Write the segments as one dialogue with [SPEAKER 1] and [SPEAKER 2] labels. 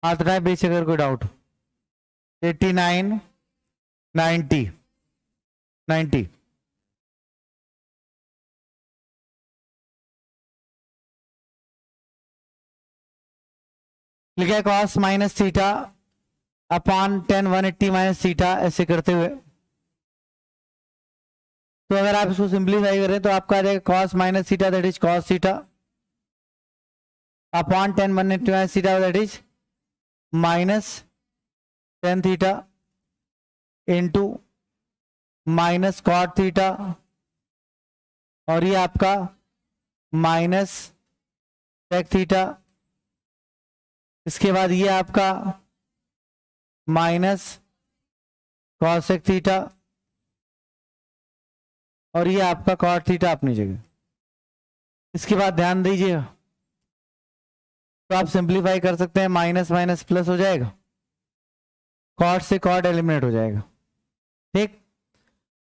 [SPEAKER 1] हाथ उठाए बेशक अगर कोई डाउट। 89, 90, 90। लिखा है cos minus theta upon 10 180 minus theta, ऐसे करते हुए। तो अगर आप इसको सिंप्लीफाई करें तो आपका आ जाएगा cos minus theta that is cos theta upon 10 180 minus theta that is minus 10 theta into minus cot theta, और ये आपका माइनस सेक थीटा। इसके बाद ये आपका माइनस कॉसेक थीटा, और ये आपका कॉट थीटा अपनी जगह। इसके बाद ध्यान दीजिएगा, तो आप सिंप्लीफाई कर सकते हैं, माइनस माइनस प्लस हो जाएगा, कॉट से कॉट एलिमिनेट हो जाएगा। ठीक,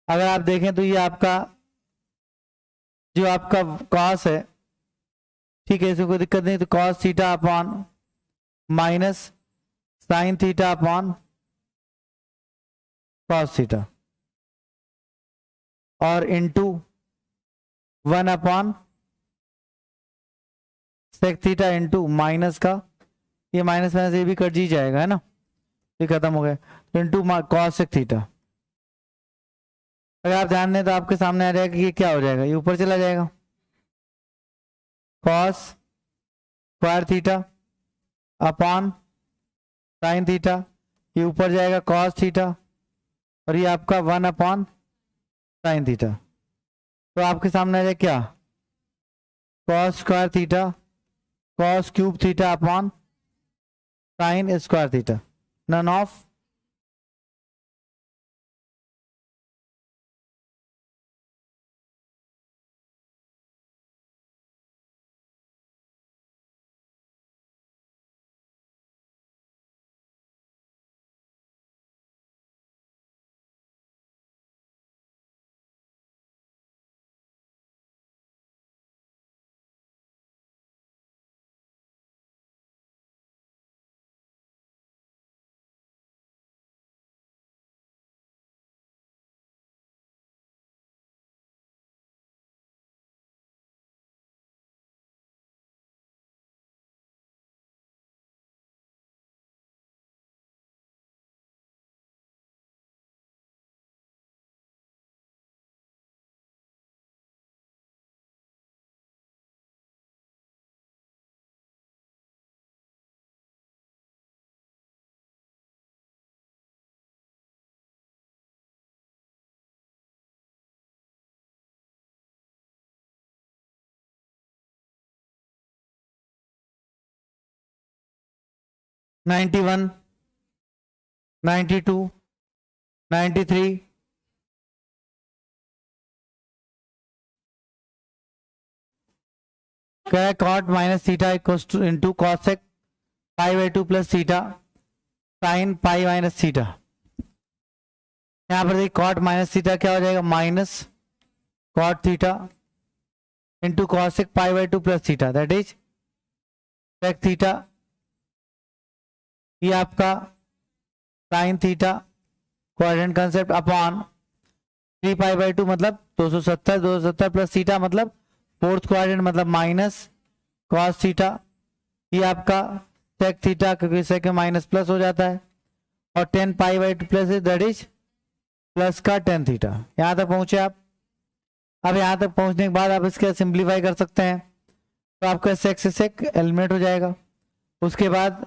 [SPEAKER 1] अगर आप देखें तो ये आपका जो आपका कॉस है, ठीक है, इसमें कोई दिक्कत नहीं, तो cos theta upon minus sine theta upon cos theta, और into 1 sec theta into minus का, ये माइनस माइनस ये भी कट जी जाएगा, है ना, ये खत्म हो गया, तो इंटू कॉस सेक थीटा। अगर आप ध्यान दें तो आपके सामने आ जाएगा कि ये क्या हो जाएगा, ये ऊपर चला जाएगा, cos square theta upon sine theta, ये ऊपर जाएगा कॉस थीटा, और ये आपका 1/sin थीटा। तो आपके सामने आ जाएगा क्या, cos square theta cos cube theta upon sine square theta, none of ninety one 92 93 क्या है, cot minus theta equals to into cosec पाई/2 plus theta sine pi minus theta. यहाँ पर देखिए कॉट माइनस थीटा क्या हो जाएगा, minus cot theta into cosec पाई/2 plus theta that is sec theta, ये आपका sine theta quadrant concept upon 3 पाई/2 मतलब 270 प्लस थीटा मतलब फोर्थ क्वाड्रेंट मतलब माइनस कॉस थीटा, ये आपका सेक थीटा क्योंकि सेक में माइनस प्लस हो जाता है, और 10 पाई/2 प्लस दैट इज प्लस का 10 थीटा। यहां तक पहुंचे आप। अब यहां तक पहुंचने के बाद आप इसके सिंप्लीफाई कर सकते हैं, तो आपका सेक से सेक एलिमिनेट हो जाएगा। उसके बाद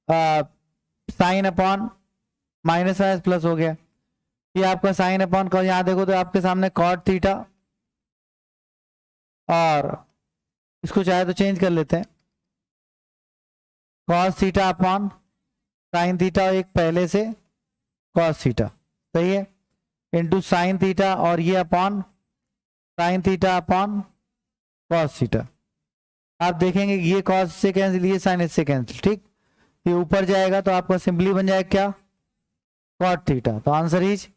[SPEAKER 1] sine upon minus minus plus हो गया, ये आपका साइन अपॉन कॉस, यहां देखो तो आपके सामने कॉट थीटा, और इसको चाहे तो चेंज कर लेते हैं, cos theta upon sine theta, एक पहले से कॉस थीटा, सही है, इंटू साइन थीटा, और ये upon sine theta upon cos theta. आप देखेंगे ये कॉस से कैंसिल, ये साइन इससे कैंसिल, ठीक, ये ऊपर जाएगा तो आपका सिंपली बन जाएगा क्या, कॉट थीटा। तो आंसर इज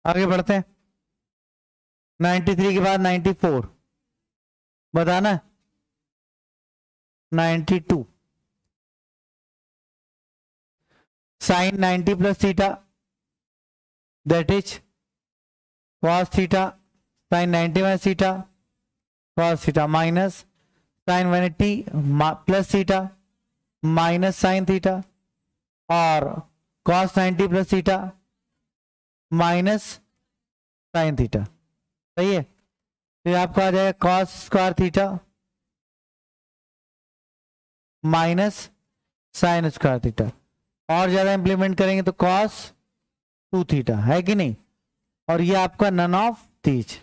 [SPEAKER 1] आगे बढ़ते हैं। 93 के बाद 94 बताना। 92 sine 90 plus theta that is cos theta sine 90 minus theta cos theta minus sine 180 plus theta minus sine theta और cos 90 plus theta minus sine theta. सही है। फिर आपका आ जाएगा cos square theta minus sine square theta. और ज्यादा implement करेंगे तो cos 2 थीटा है कि नहीं। और ये आपका नन ऑफ दीज।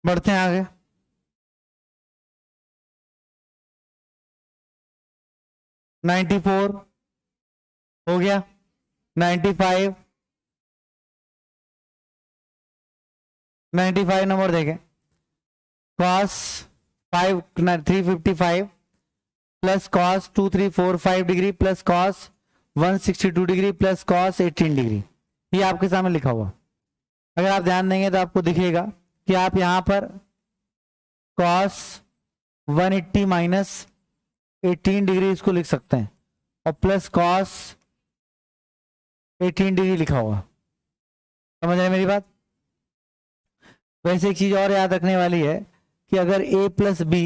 [SPEAKER 1] बढ़ते हैं आगे। नाइन्टी फोर हो गया। 95 नंबर देखें। cos 355 plus cos 2345 degree plus cos 162 degree plus cos 18 degree. ये आपके सामने लिखा हुआ। अगर आप ध्यान देंगे तो आपको दिखेगा कि आप यहां पर cos 180 माइनस 18 डिग्री इसको लिख सकते हैं और प्लस cos 18 डिग्री लिखा हुआ। समझ रहे हैं मेरी बात। वैसे एक चीज और याद रखने वाली है कि अगर a प्लस बी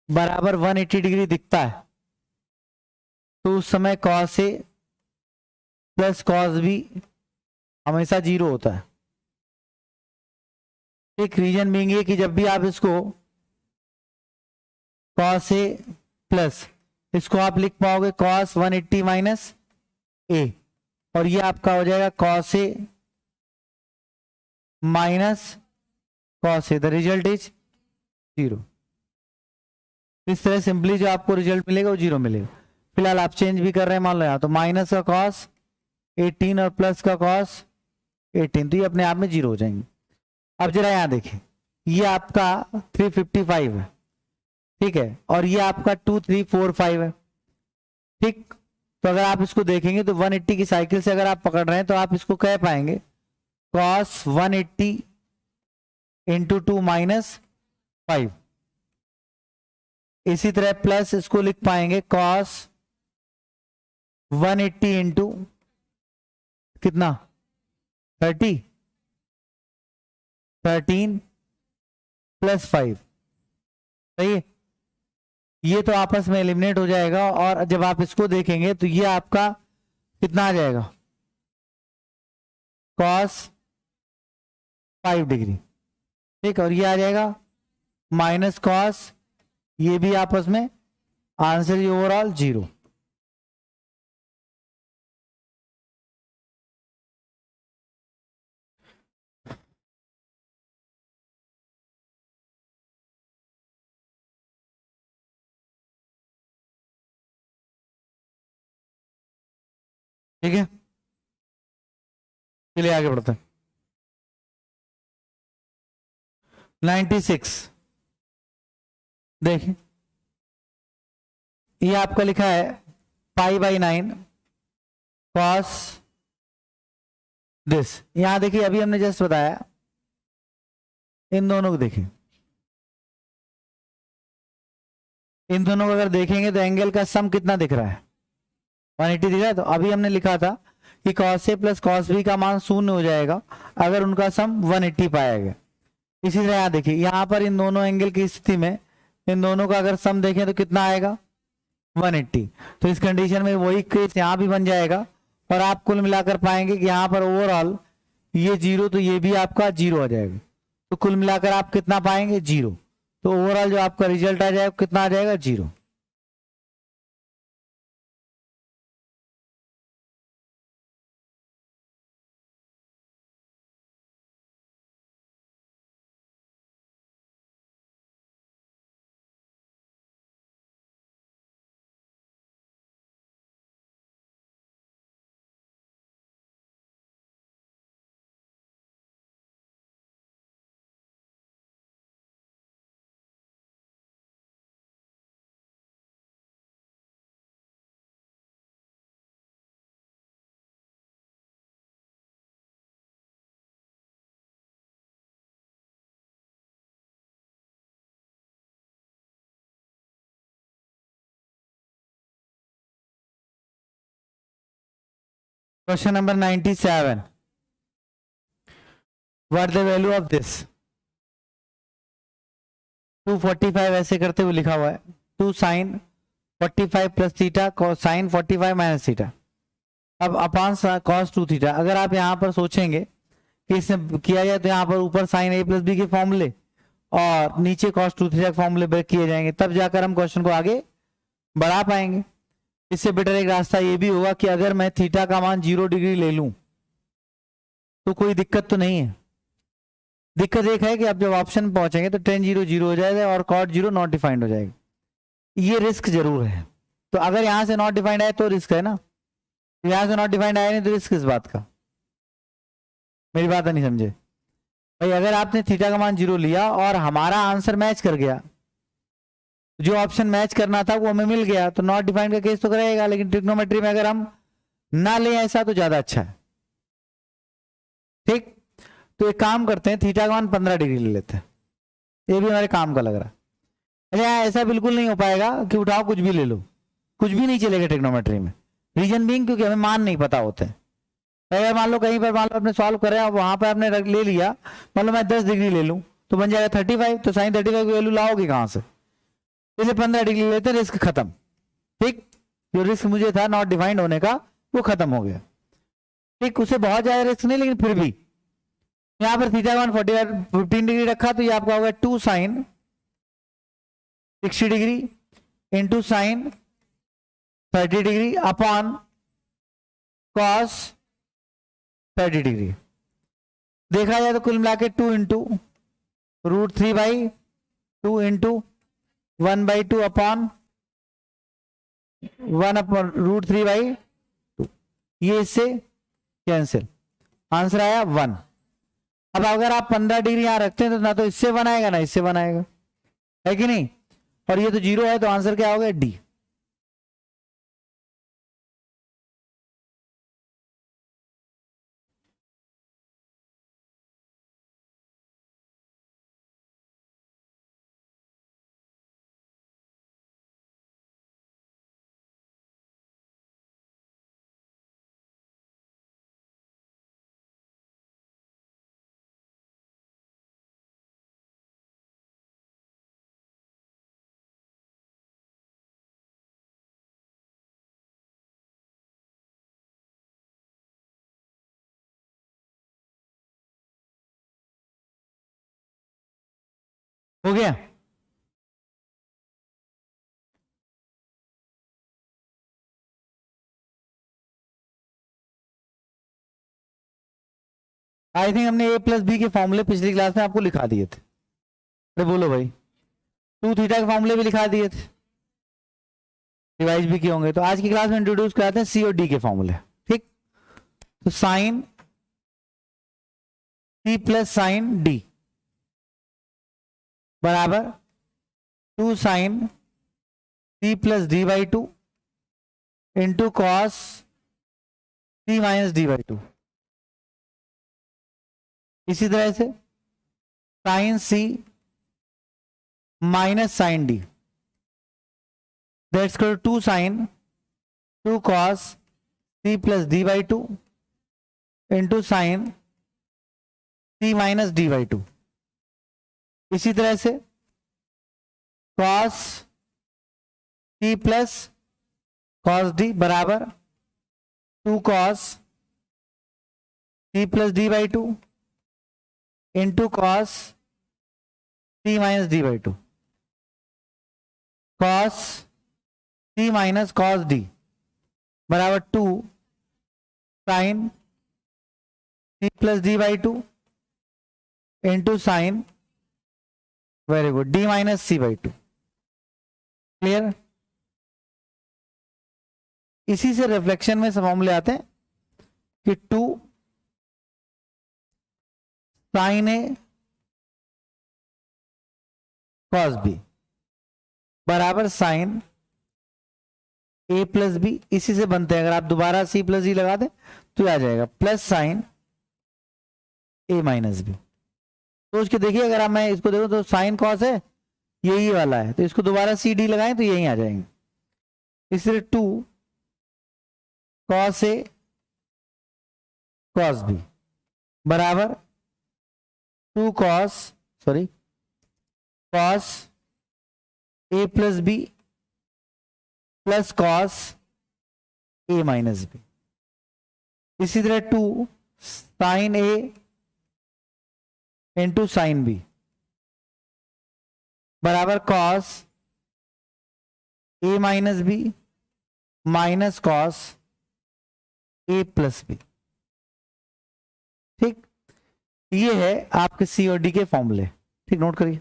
[SPEAKER 1] बराबर 180 डिग्री दिखता है तो उस समय cos a plus cos b हमेशा 0 होता है। एक रीजन बीइंग ये कि जब भी आप इसको cos a प्लस इसको आप लिख पाओगे cos 180 माइनस a और ये आपका हो जाएगा cos a minus cos a। The result is 0। इस तरह सिंपली जो आपको रिजल्ट मिलेगा वो 0 मिलेगा। फिलहाल आप चेंज भी कर रहे हैं, मान लो यहाँ तो माइनस का cos 18 और प्लस का cos 18 तो ये अपने आप में 0 हो जाएंगे। अब जरा यहाँ देखिए, ये आपका 355 है, ठीक है, और ये आपका 2345 है, ठीक। तो अगर आप इसको देखेंगे तो 180 की साइकिल से अगर आप पकड़ रहे हैं तो आप इसको कह पाएंगे cos 180 इंटू 2 माइनस 5। इसी तरह प्लस इसको लिख पाएंगे cos 180 इंटू कितना 13 प्लस 5। सही है। ये तो आपस में एलिमिनेट हो जाएगा और जब आप इसको देखेंगे तो ये आपका कितना आ जाएगा cos 5 डिग्री, ठीक। और ये आ जाएगा माइनस cos, ये भी आपस में आंसर ये ओवरऑल 0। ठीक है, चलिए आगे बढ़ते हैं। 96 देखिए, ये आपका लिखा है π/9 cos दिस। यहां देखिए अभी हमने जस्ट बताया, इन दोनों को देखिए, इन दोनों को अगर देखेंगे तो एंगल का सम कितना दिख रहा है 180 दिख रहा है। तो अभी हमने लिखा था कि cos a plus cos b का मान 0 हो जाएगा अगर उनका सम 180 पाया गया। इसी तरह यहाँ देखिए, यहाँ पर इन दोनों एंगल की स्थिति में इन दोनों का अगर सम देखें तो कितना आएगा 180। तो इस कंडीशन में वही केस यहाँ भी बन जाएगा और आप कुल मिलाकर पाएंगे कि यहाँ पर ओवरऑल ये जीरो, तो ये भी आपका जीरो आ जाएगा। तो कुल मिलाकर आप कितना पाएंगे? जीरो। तो ओवरऑल जो आपका रिजल्ट आ जाएगा कितना आ जाएगा? Zero. Question number 97, what the value of this? 245 ऐसे करते हुए लिखा हुआ है, 2 sin 45 plus theta sign 45 minus theta, अब अपान कॉस 2 थीटा। अगर आप यहाँ पर सोचेंगे कि इसमें किया जाए तो यहाँ पर ऊपर साइन a प्लस बी के फॉर्मूले और नीचे कॉस 2 थीटा के फॉर्मूले किए जाएंगे, तब जाकर हम क्वेश्चन को आगे बढ़ा पाएंगे। इससे बेटर एक रास्ता ये भी होगा कि अगर मैं थीटा का मान 0 डिग्री ले लूं तो कोई दिक्कत तो नहीं है। दिक्कत एक है कि आप जब ऑप्शन पहुंचेंगे तो tan 0 0 हो जाएगा और cot 0 नॉट डिफाइंड हो जाएगा। ये रिस्क जरूर है। तो अगर यहां से नॉट डिफाइंड आए तो रिस्क है ना, यहां से नॉट डिफाइंड आया नहीं तो रिस्क किस बात का? मेरी बात नहीं समझे भाई। अगर आपने थीटा का मान 0 लिया और हमारा आंसर मैच कर गया, जो ऑप्शन मैच करना था वो हमें मिल गया, तो नॉट डिफाइंड का केस तो करेगा। लेकिन ट्रिग्नोमेट्री में अगर हम ना ले ऐसा तो ज्यादा अच्छा है। ठीक, तो एक काम करते हैं, थीटा का मान 15 डिग्री ले लेते हैं, ये भी हमारे काम का लग रहा है। अरे ऐसा बिल्कुल नहीं हो पाएगा कि उठाओ कुछ भी ले लो, कुछ भी नहीं चलेगा ट्रिग्नोमेट्री में। रीजन बीइंग क्योंकि हमें मान नहीं पता होते हैं। अगर मान लो कहीं पर मान लो आपने सॉल्व करे और वहां पर आपने ले लिया, मान लो मैं 10 डिग्री ले लूं तो बन जाएगा 35, तो साइन 35 की वैल्यू लाओगे कहां से? इसलिए 15 डिग्री लेते, रिस्क खत्म। ठीक, जो रिस्क मुझे था नॉट डिफाइंड होने का वो खत्म हो गया। ठीक, उसे बहुत ज्यादा रिस्क नहीं, लेकिन फिर भी यहां पर थीटा 15 डिग्री रखा तो ये आपका होगा 2 sine 60 degree into sine 30 degree upon cos 30 degree. देखा जाए तो कुल मिला के 2 इंटू √3/2 इंटू 1/2 अपॉन 1 अपॉन √3/2, ये इससे कैंसिल, आंसर आया 1। अब अगर आप 15 डिग्री यहां रखते हैं तो ना तो इससे 1 आएगा ना इससे 1 आएगा, है कि नहीं? और ये तो 0 है, तो आंसर क्या होगा? डी। हो गया? आई थिंक हमने a प्लस बी के फॉर्मूले पिछली क्लास में आपको लिखा दिए थे। अरे बोलो भाई, 2 थीटा के फॉर्मूले भी लिखा दिए थे, रिवाइज भी किए होंगे। तो आज की क्लास में इंट्रोड्यूस कराते हैं सी और डी के फॉर्मूले। ठीक, तो sine C plus sine D बराबर 2 sine C plus d/2 into cos C minus d/2। इसी तरह से sine C minus sine D, that's equal to 2 sine 2 cos C plus d/2 into sine C minus d/2। इसी तरह से cos C plus cos D बराबर 2 cos C plus D by two into cos C minus D by two, cos C minus cos D बराबर 2 sine C plus D by two into sine, very good, D minus C by two. Clear? इसी से reflection में फॉर्मूले आते हैं कि 2 sine A cos B बराबर sine ए plus B, इसी से बनते हैं। अगर आप दोबारा सी प्लस डी लगा दें तो आ जाएगा प्लस साइन ए माइनस बी। तो उसके देखिए, अगर आप मैं इसको देखो तो साइन कॉस है, यही वाला है, तो इसको दोबारा सी डी लगाएं तो यही आ जाएंगे। इसलिए 2 कॉस ए कॉस बी बराबर 2 cos A plus b plus cos A minus B. इसी तरह 2 sine a into sine B बराबर cos A minus B minus cos A plus B. ठीक, ये है आपके सी और डी के फॉर्मूले। ठीक, नोट करिए।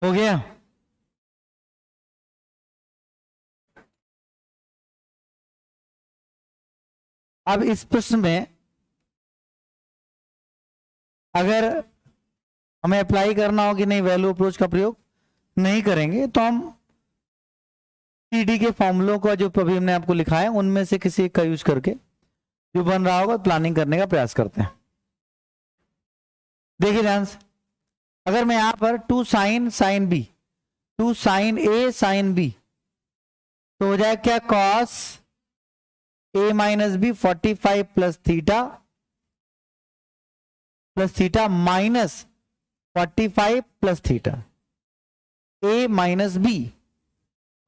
[SPEAKER 1] हो गया? अब इस प्रश्न में अगर हमें अप्लाई करना हो कि नहीं वैल्यू अप्रोच का प्रयोग नहीं करेंगे, तो हम सीडी के फॉर्मूलों का जो अभी हमने आपको लिखा है उनमें से किसी एक का यूज करके जो बन रहा होगा प्लानिंग करने का प्रयास करते हैं। देखिए ध्यान से, अगर मैं यहां पर 2 sine B 2 sine A sine B तो हो जाए क्या, cos A minus B 45 plus theta minus 45 plus theta, A minus B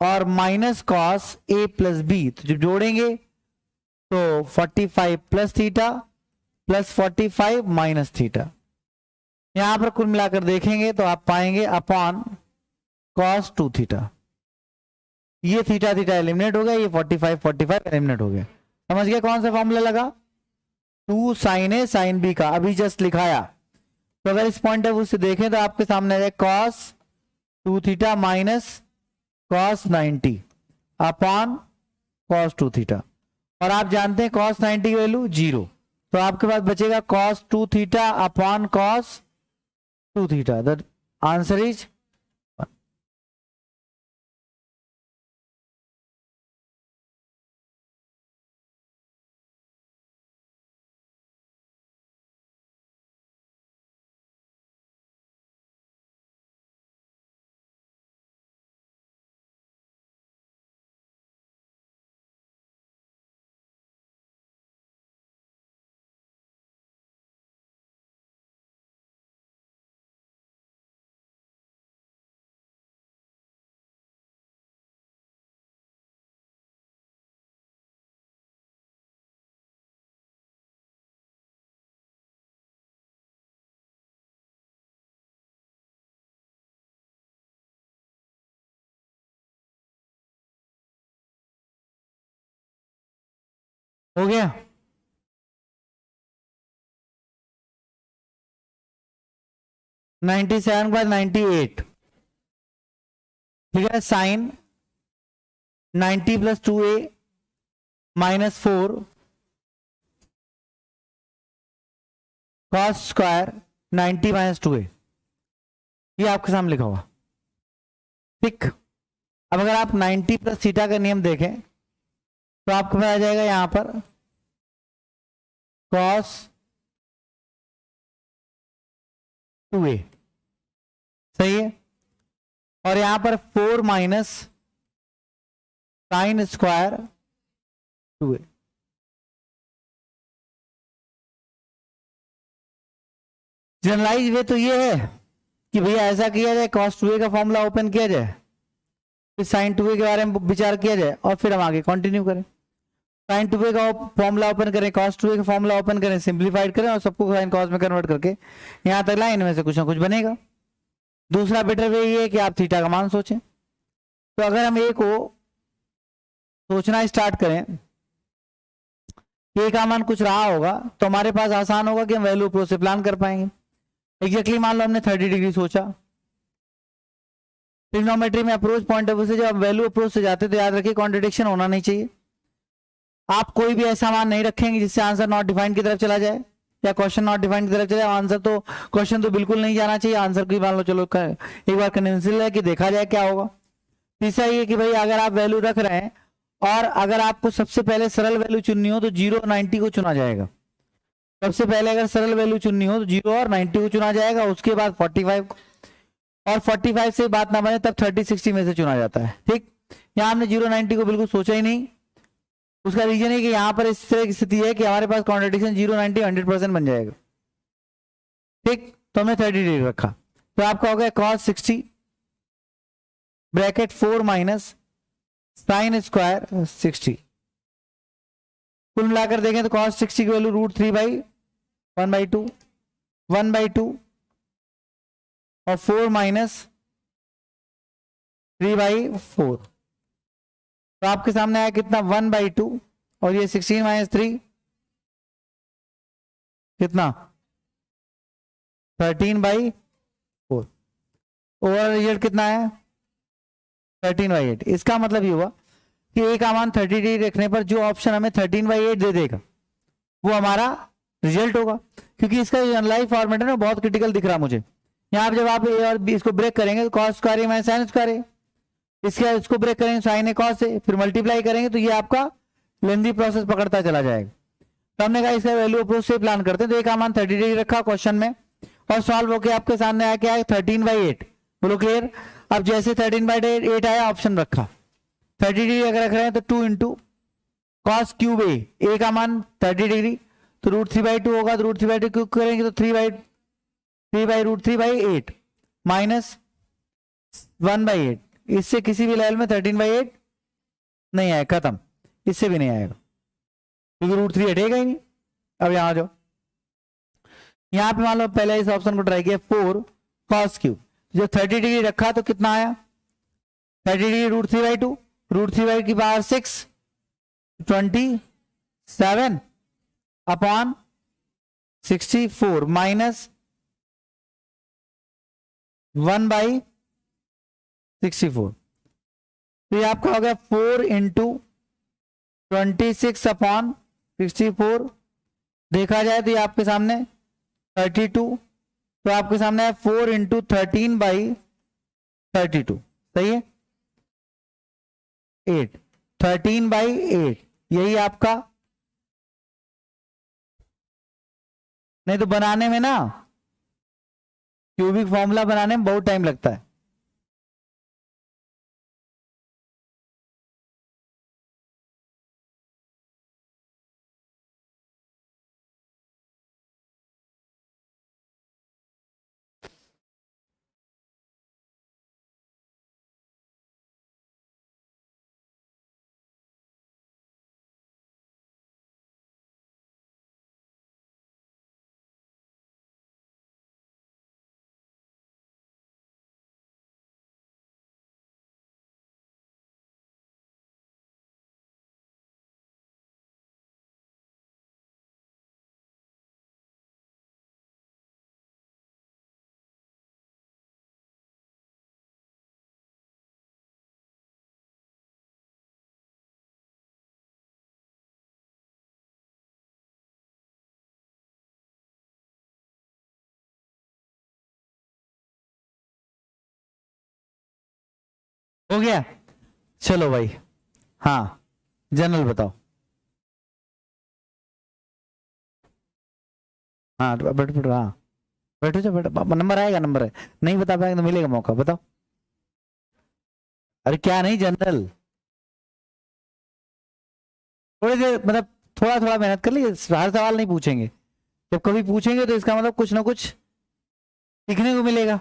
[SPEAKER 1] और minus cos A plus B, तो जब जोड़ेंगे तो 45 plus theta plus 45 minus theta, यहां पर कुल मिलाकर देखेंगे तो आप पाएंगे अपॉन कॉस 2 थीटा। ये थीटा थीटा एलिमिनेट हो गया, ये 45 एलिमिनेट हो गया। समझ गया कौन सा फॉर्मूला लगा? 2 साइन ए साइन बी का अभी जस्ट लिखाया। तो अगर इस पॉइंट ऑफ व्यू से देखें तो आपके सामने आ जाए cos 2 theta minus cos 90 upon cos 2 theta, और आप जानते हैं कॉस 90 की वैल्यू 0, तो आपके पास बचेगा cos 2 theta upon cos 2 theta. The answer is हो गया। नाइन्टी सेवन के बाद 98, ठीक है। Sine 90 plus 2a minus 4 cos square 90 minus 2a, ये आपके सामने लिखा हुआ, ठीक। अब अगर आप 90 प्लस थीटा का नियम देखें तो आपको पता आ जाएगा यहां पर कॉस 2a, सही है, और यहां पर 4 minus sine square 2a। Generalise way तो ये है कि भैया ऐसा किया जाए, कॉस 2a का फॉर्मूला ओपन किया जाए, फिर साइन 2a के बारे में विचार किया जाए, और फिर हम आगे कंटिन्यू करें। साइन 2a का फॉर्मूला ओपन करें, कॉस 2a का फॉर्मूला ओपन करें, सिंप्लीफाइड करें और सबको साइन कॉस में कन्वर्ट करके यहां तक लाइन में से कुछ ना कुछ बनेगा। दूसरा बेटर वे ये है कि आप थीटा का मान सोचें। तो अगर हम ए को सोचना स्टार्ट करें, ए का मान कुछ रहा होगा, तो हमारे पास आसान होगा कि हम वैल्यू अप्रोच से प्लान कर पाएंगे। एग्जैक्टली मान लो हमने 30 डिग्री सोचा, ट्रिग्नोमेट्री में अप्रोच पॉइंट ऑफ व्यू से जब आप वैल्यू अप्रोच से जाते तो याद रखिए कॉन्ट्रडिक्शन होना नहीं चाहिए। आप कोई भी ऐसा मान नहीं रखेंगे जिससे आंसर नॉट डिफाइंड की तरफ चला जाए या क्वेश्चन नॉट डिफाइंड की तरफ चले जाए। आंसर तो क्वेश्चन तो बिल्कुल नहीं जाना चाहिए, आंसर की मान लो चलो एक बार कन्विंसिंग है कि देखा जाए क्या होगा। तीसरा ये कि भाई अगर आप वैल्यू रख रहे हैं और अगर आपको सबसे पहले सरल वैल्यू चुननी हो तो 0 और 90 को चुना जाएगा। सबसे पहले अगर सरल वैल्यू चुननी हो तो 0 और 90 को चुना जाएगा, उसके बाद 45 को, और 45 से बात ना बने तब 30 60 में से चुना जाता है, ठीक। यहाँ हमने 0 90 को बिल्कुल सोचा ही नहीं। उसका रीजन है कि यहाँ पर इस तरह की स्थिति है कि हमारे पास कॉन्ट्रडिक्शन 0 90 100% बन जाएगा, ठीक। तो हमने 30 डिग्री रखा, तो आपका हो गया cos 60 bracket 4 minus sine square 60। कुल मिलाकर देखें तो cos 60 की वैल्यू √3/1/2 1/2 और 4 माइनस 3/4, तो आपके सामने आया कितना 1/2 और ये 16 माइनस 3 कितना 13/4। ओवरऑल रिजल्ट कितना है 13/8। इसका मतलब ये हुआ कि ए का मान 30 डिग्री रखने पर जो ऑप्शन हमें 13/8 दे देगा वो हमारा रिजल्ट होगा, क्योंकि इसका जो जनरलाइज फॉर्मेट है ना बहुत क्रिटिकल दिख रहा मुझे। यहाँ पर जब आप ए और बी इसको ब्रेक करेंगे तो कॉस स्क्वायर ए माइनस साइन स्क्वायर ए, इसको ब्रेक करेंगे साइन ए कॉस से, फिर मल्टीप्लाई करेंगे तो ये आपका लेंथी प्रोसेस पकड़ता चला जाएगा। तो हमने कहा इसका वैल्यू अप्रोच से प्लान करते हैं। तो ए का मान 30 डिग्री रखा क्वेश्चन में और सॉल्व होके आपके सामने आया क्या है 13/8। बोलो क्लियर। अब जैसे 13/8 आया ऑप्शन रखा, 30 डिग्री अगर रख रहे हैं तो 2 इंटू कॉस क्यूब ए का मान 30 डिग्री, तो √3/2 होगा, तो √3/2 क्यूब करेंगे तो 3/√3/8 माइनस 1/8। इससे किसी भी लेवल में 13/8 नहीं आएगा, खत्म, इससे भी नहीं आएगा क्योंकि √3 हटेगा ही नहीं। अब यहां आ जाओ, यहां पे मान लो पहले इस ऑप्शन को ट्राई किया 4 कॉस क्यूब, जो 30 डिग्री रखा तो कितना आया 30 डिग्री √3/2, √3 की पावर 6 27 अपॉन 64 माइनस 1/64, तो ये आपका हो गया 4 इंटू 26 अपॉन 64। देखा जाए तो ये आपके सामने 32, तो आपके सामने है 4 इंटू 13/32, सही है 8, 13/8 यही आपका। नहीं तो बनाने में ना, क्यूबिक फॉर्मूला बनाने में बहुत टाइम लगता है। हो गया, चलो भाई, हाँ जनरल बताओ। हाँ बैठो बैठो, हाँ बैठो जा बैठो, नंबर आएगा, नंबर है, नहीं बता पाएंगे तो मिलेगा मौका, बताओ। अरे क्या नहीं, जनरल थोड़ी देर मतलब थोड़ा थोड़ा मेहनत कर लीजिए, हर सवाल नहीं पूछेंगे, जब कभी पूछेंगे तो इसका मतलब कुछ ना कुछ सीखने को मिलेगा।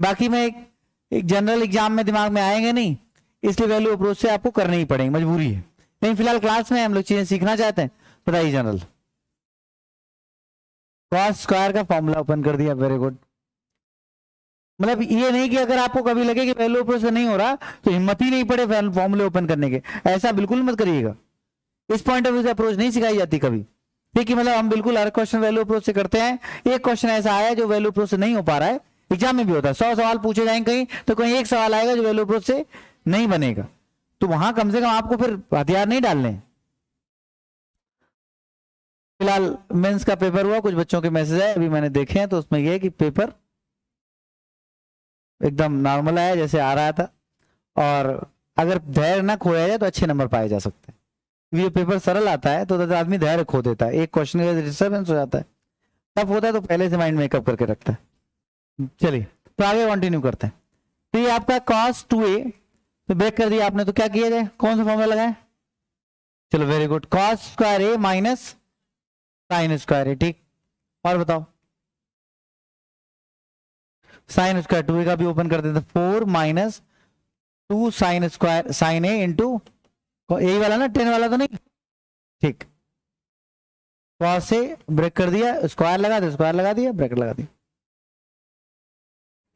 [SPEAKER 1] बाकी में एक जनरल एग्जाम में दिमाग में आएंगे नहीं, इसलिए वैल्यू अप्रोच से आपको करनी ही पड़ेगी, मजबूरी है। लेकिन फिलहाल क्लास में हम लोग चीजें सीखना चाहते हैं, बताइए जनरल। कॉस स्क्वायर का फॉर्मूला ओपन कर दिया, वेरी गुड। मतलब ये नहीं कि अगर आपको कभी लगे कि वैल्यू अप्रोच से नहीं हो रहा तो हिम्मत ही नहीं पड़े फॉर्मूले ओपन करने के, ऐसा बिल्कुल मत करिएगा। इस पॉइंट ऑफ व्यू से अप्रोच नहीं सिखाई जाती कभी, ठीक है। मतलब हम बिल्कुल हर क्वेश्चन वैल्यू अप्रोच से करते हैं। एक क्वेश्चन ऐसा आया जो वैल्यू अप्रोच से नहीं हो पा रहा है, एग्जाम में भी होता है, 100 सवाल पूछे जाएंगे कहीं तो कहीं एक सवाल आएगा जो वैल्यू अप्रोच से नहीं बनेगा, तो वहां कम से कम आपको फिर हथियार नहीं डालने। फिलहाल मेंस का पेपर हुआ, कुछ बच्चों के मैसेज आए अभी मैंने देखे हैं, तो उसमें यह है कि पेपर एकदम नॉर्मल आया जैसे आ रहा था, और अगर धैर्य ना खोया जाए तो अच्छे नंबर पाए जा सकते हैं। ये पेपर सरल आता है तो आदमी धैर्य खो देता है, एक क्वेश्चन का डिस्टर्बेंस हो जाता है, टफ होता है तो पहले से माइंड मेकअप करके रखता है। चलिए तो आगे कंटिन्यू करते हैं। तो ये आपका cos 2a, तो ब्रेक कर दिया आपने, तो क्या किया जाए, कौन सा फॉर्मूला लगाए, चलो very good, cos square a minus sine square a, ठीक। और बताओ, साइन स्क्वायर 2a का भी ओपन कर देते, 4 minus 2 sine square sine a into यही वाला ना 10 वाला तो नहीं, ठीक। cos a ब्रेक कर दिया, स्क्वायर लगा दिया, स्क्वायर लगा दिया, ब्रैकेट लगा दिया,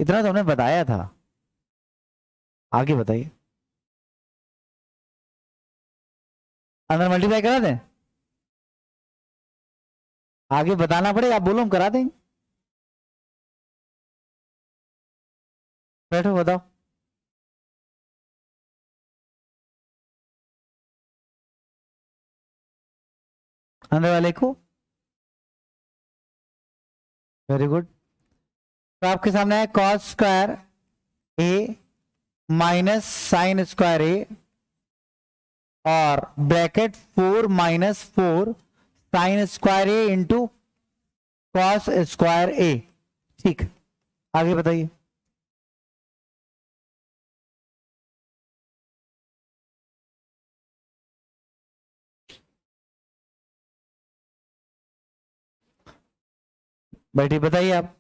[SPEAKER 1] इतना तो हमने बताया था। आगे बताइए, अंदर मल्टीप्लाई करा दें, आगे बताना पड़ेगा, आप बोलो हम करा देंगे। बैठो बताओ, अंदर वाले को, वेरी गुड। तो आपके सामने है cos square a minus sine square a और bracket 4 minus 4 sine square a into cos square a, ठीक। आगे बताइए, बैठी बताइए आप।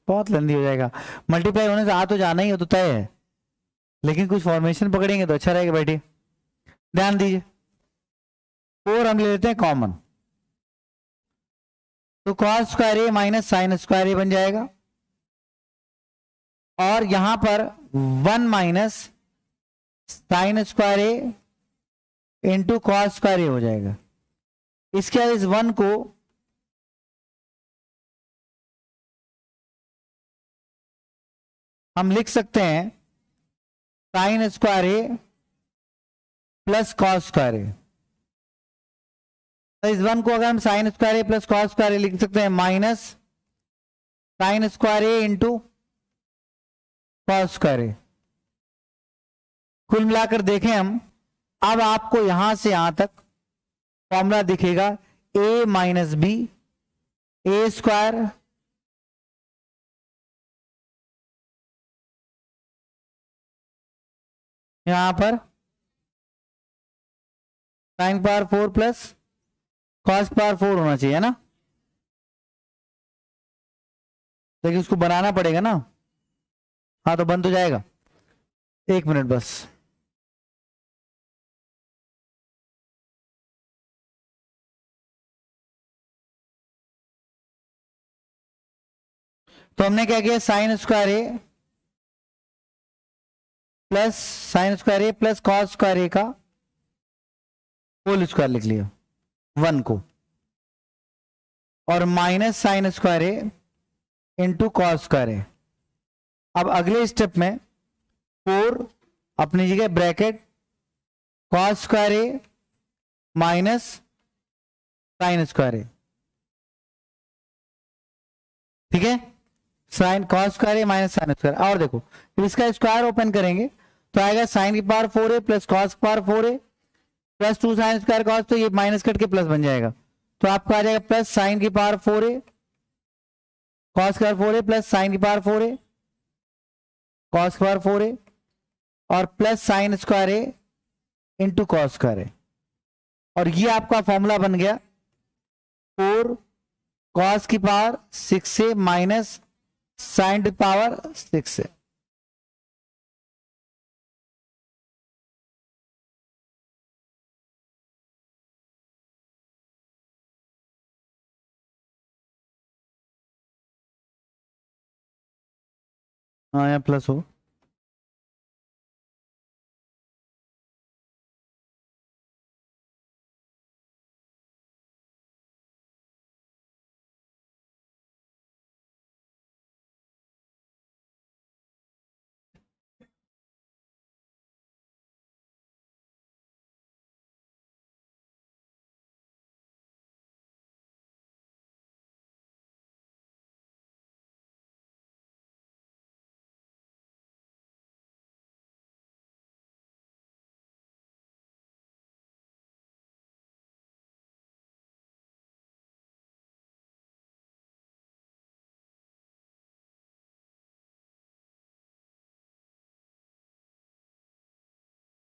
[SPEAKER 1] बहुत लंबी हो जाएगा। मल्टीप्लाई होने से आ तो जाना ही हो तो तय है, लेकिन कुछ फॉर्मेशन पकड़ेंगे तो अच्छा रहेगा। बैठिए ध्यान दीजिए, 4 हम ले लेते हैं कॉमन, तो कॉस स्क्वायर ए माइनस साइन स्क्वायर ए बन जाएगा, और यहां पर 1 minus sine square A into cos square ए हो जाएगा। इसके बाद इस 1 को हम लिख सकते हैं sign square a plus cos square ए। तो इस 1 को अगर हम sign square a plus cos square ए लिख सकते हैं minus sine square A into cos square A. कुल मिलाकर देखें हम, अब आपको यहां से यहां तक फॉर्मूला दिखेगा ए माइनस बी ए स्क्वायर यहां पर sign power 4 plus cos power 4 होना चाहिए ना, लेकिन उसको बनाना पड़ेगा ना। हाँ तो बन तो जाएगा, 1 मिनट बस। तो हमने क्या किया, sign square a plus cos square ए का होल स्क्वायर लिख लिया 1 को, और minus sine square A into cos square ए। अब अगले स्टेप में 4 अपनी जगह ब्रैकेट कॉस स्क्वायर ए माइनस साइन स्क्वायर ए, ठीक है, साइन कॉस स्क्वायर ए माइनस साइन स्क्वायर। और देखो जब इसका स्क्वायर ओपन करेंगे तो आएगा साइन की पावर 4a प्लस कॉस की power 4a plus 2 sine square cos, तो ये माइनस कट के प्लस बन जाएगा, तो आपका आ जाएगा प्लस साइन की पावर 4a कॉस की पावर 4a प्लस साइन की पावर 4a कॉस की पावर 4a और plus sine square A into cos square A. और ये आपका फॉर्मूला बन गया 4 कॉस की पावर 6a माइनस साइन की पावर 6a। हाँ यहाँ प्लस हो,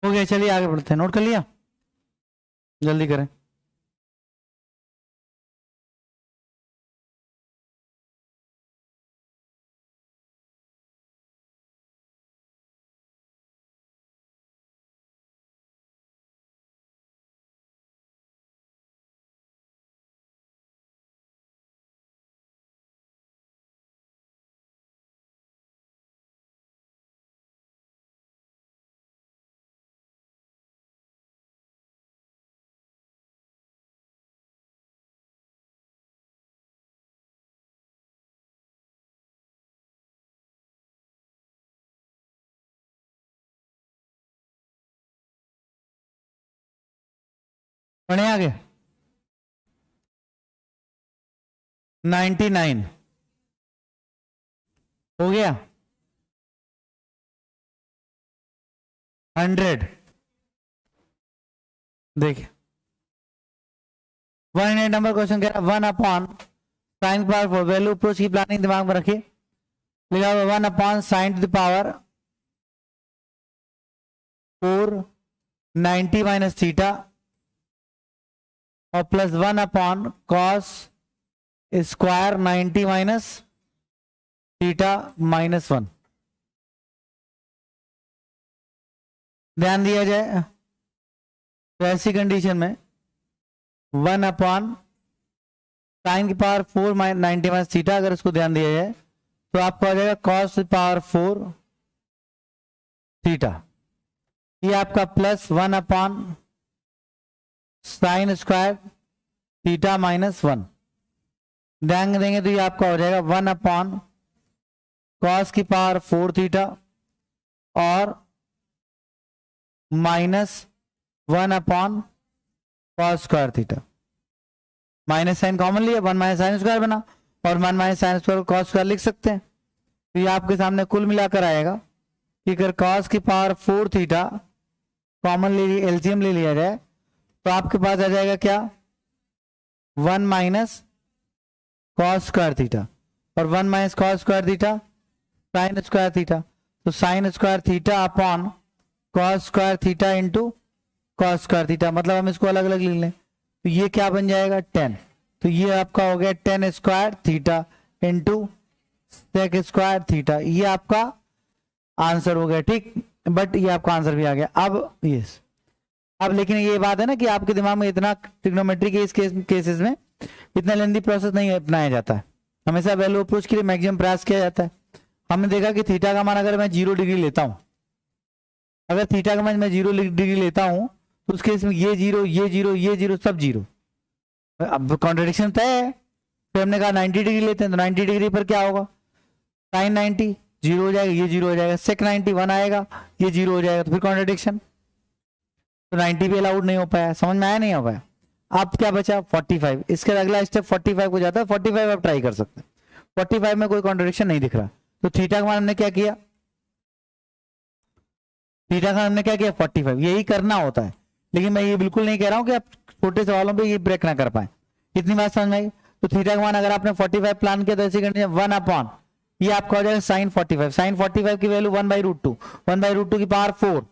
[SPEAKER 1] हो गया। चलिए आगे बढ़ते हैं, नोट कर लिया, जल्दी करें। पढ़े आगे, 99 हो गया, 100 देखिए 100 नंबर क्वेश्चन कह रहा है 1 upon sine power 4, value approach की प्लानिंग दिमाग में रखिए, लिखा हुआ 1 upon sine to the power 4 90 minus theta और plus 1 upon cos square 90 minus theta minus 1। ध्यान दिया जाए तो ऐसी कंडीशन में 1 अपॉन साइन की पावर 4 90 माइनस थीटा, अगर इसको ध्यान दिया जाए तो आपको आ जाएगा कॉस पावर 4 थीटा। ये आपका plus 1 upon sine square theta minus 1। ध्यान देंगे तो ये आपका हो जाएगा 1 अपॉन कॉस की पावर 4 थीटा और minus 1 upon cos square theta. Minus sine common लिया, 1 माइनस साइन स्क्वायर बना और 1 माइनस साइन स्क्वायर को कॉस स्क्वायर लिख सकते हैं। तो ये आपके सामने कुल मिलाकर आएगा कि अगर कॉस की पावर 4 थीटा कॉमन ले लिया, एलसीएम ले लिया जाए तो आपके पास आ जाएगा क्या 1 माइनस कॉस स्क्वायर थीटा और 1 minus cos square theta sine square theta. तो sine square theta upon cos square theta into cos square theta, मतलब हम इसको अलग अलग लिख लें तो ये क्या बन जाएगा 10। तो ये आपका हो गया 10 square theta into sec square theta. ये आपका आंसर हो गया, ठीक। बट ये आपका आंसर भी आ गया। अब यस, अब लेकिन ये बात है ना कि आपके दिमाग में इतना ट्रिग्नोमेट्री के इस केसेस में इतना लेंदी प्रोसेस नहीं अपनाया जाता है। हमेशा वैल्यू अप्रोच के लिए मैक्सिमम प्रयास किया जाता है। हमने देखा कि थीटा का मान अगर मैं 0 डिग्री लेता हूं, अगर थीटा का मान मैं 0 डिग्री लेता हूं तो उस केस में ये 0 ये 0 ये 0 सब 0। अब कॉन्ट्रडिक्शन तय है। फिर हमने कहा 90 डिग्री लेते हैं तो 90 डिग्री पर क्या होगा साइन 90 0 हो जाएगा, ये 0 हो जाएगा, सेक 90 1 आएगा, ये 0 हो जाएगा, तो फिर कॉन्ट्रडिक्शन। तो 90 भी अलाउड नहीं हो पाया, समझ में आया नहीं हो पाया। अब क्या बचा 45। इसका अगला स्टेप 45 को जाता है। 45 आप ट्राई कर सकते हैं। 45 में कोई कॉन्ट्रडिक्शन नहीं दिख रहा। तो थीटा का मान हमने क्या किया, थीटा का हमने क्या किया 45। यही करना होता है, लेकिन मैं ये बिल्कुल नहीं कह रहा हूं कि आप छोटे सवालों पे ये ब्रेक ना कर पाए। इतनी बात समझ में आई। तो थीटा का मान अगर आपने 45 प्लान किया तो ऐसी कंडीशन 1 अपॉन ये आपका हो जाएगा साइन 45। साइन 45 की वैल्यू 1/√2, 1/√2 की पावर 4,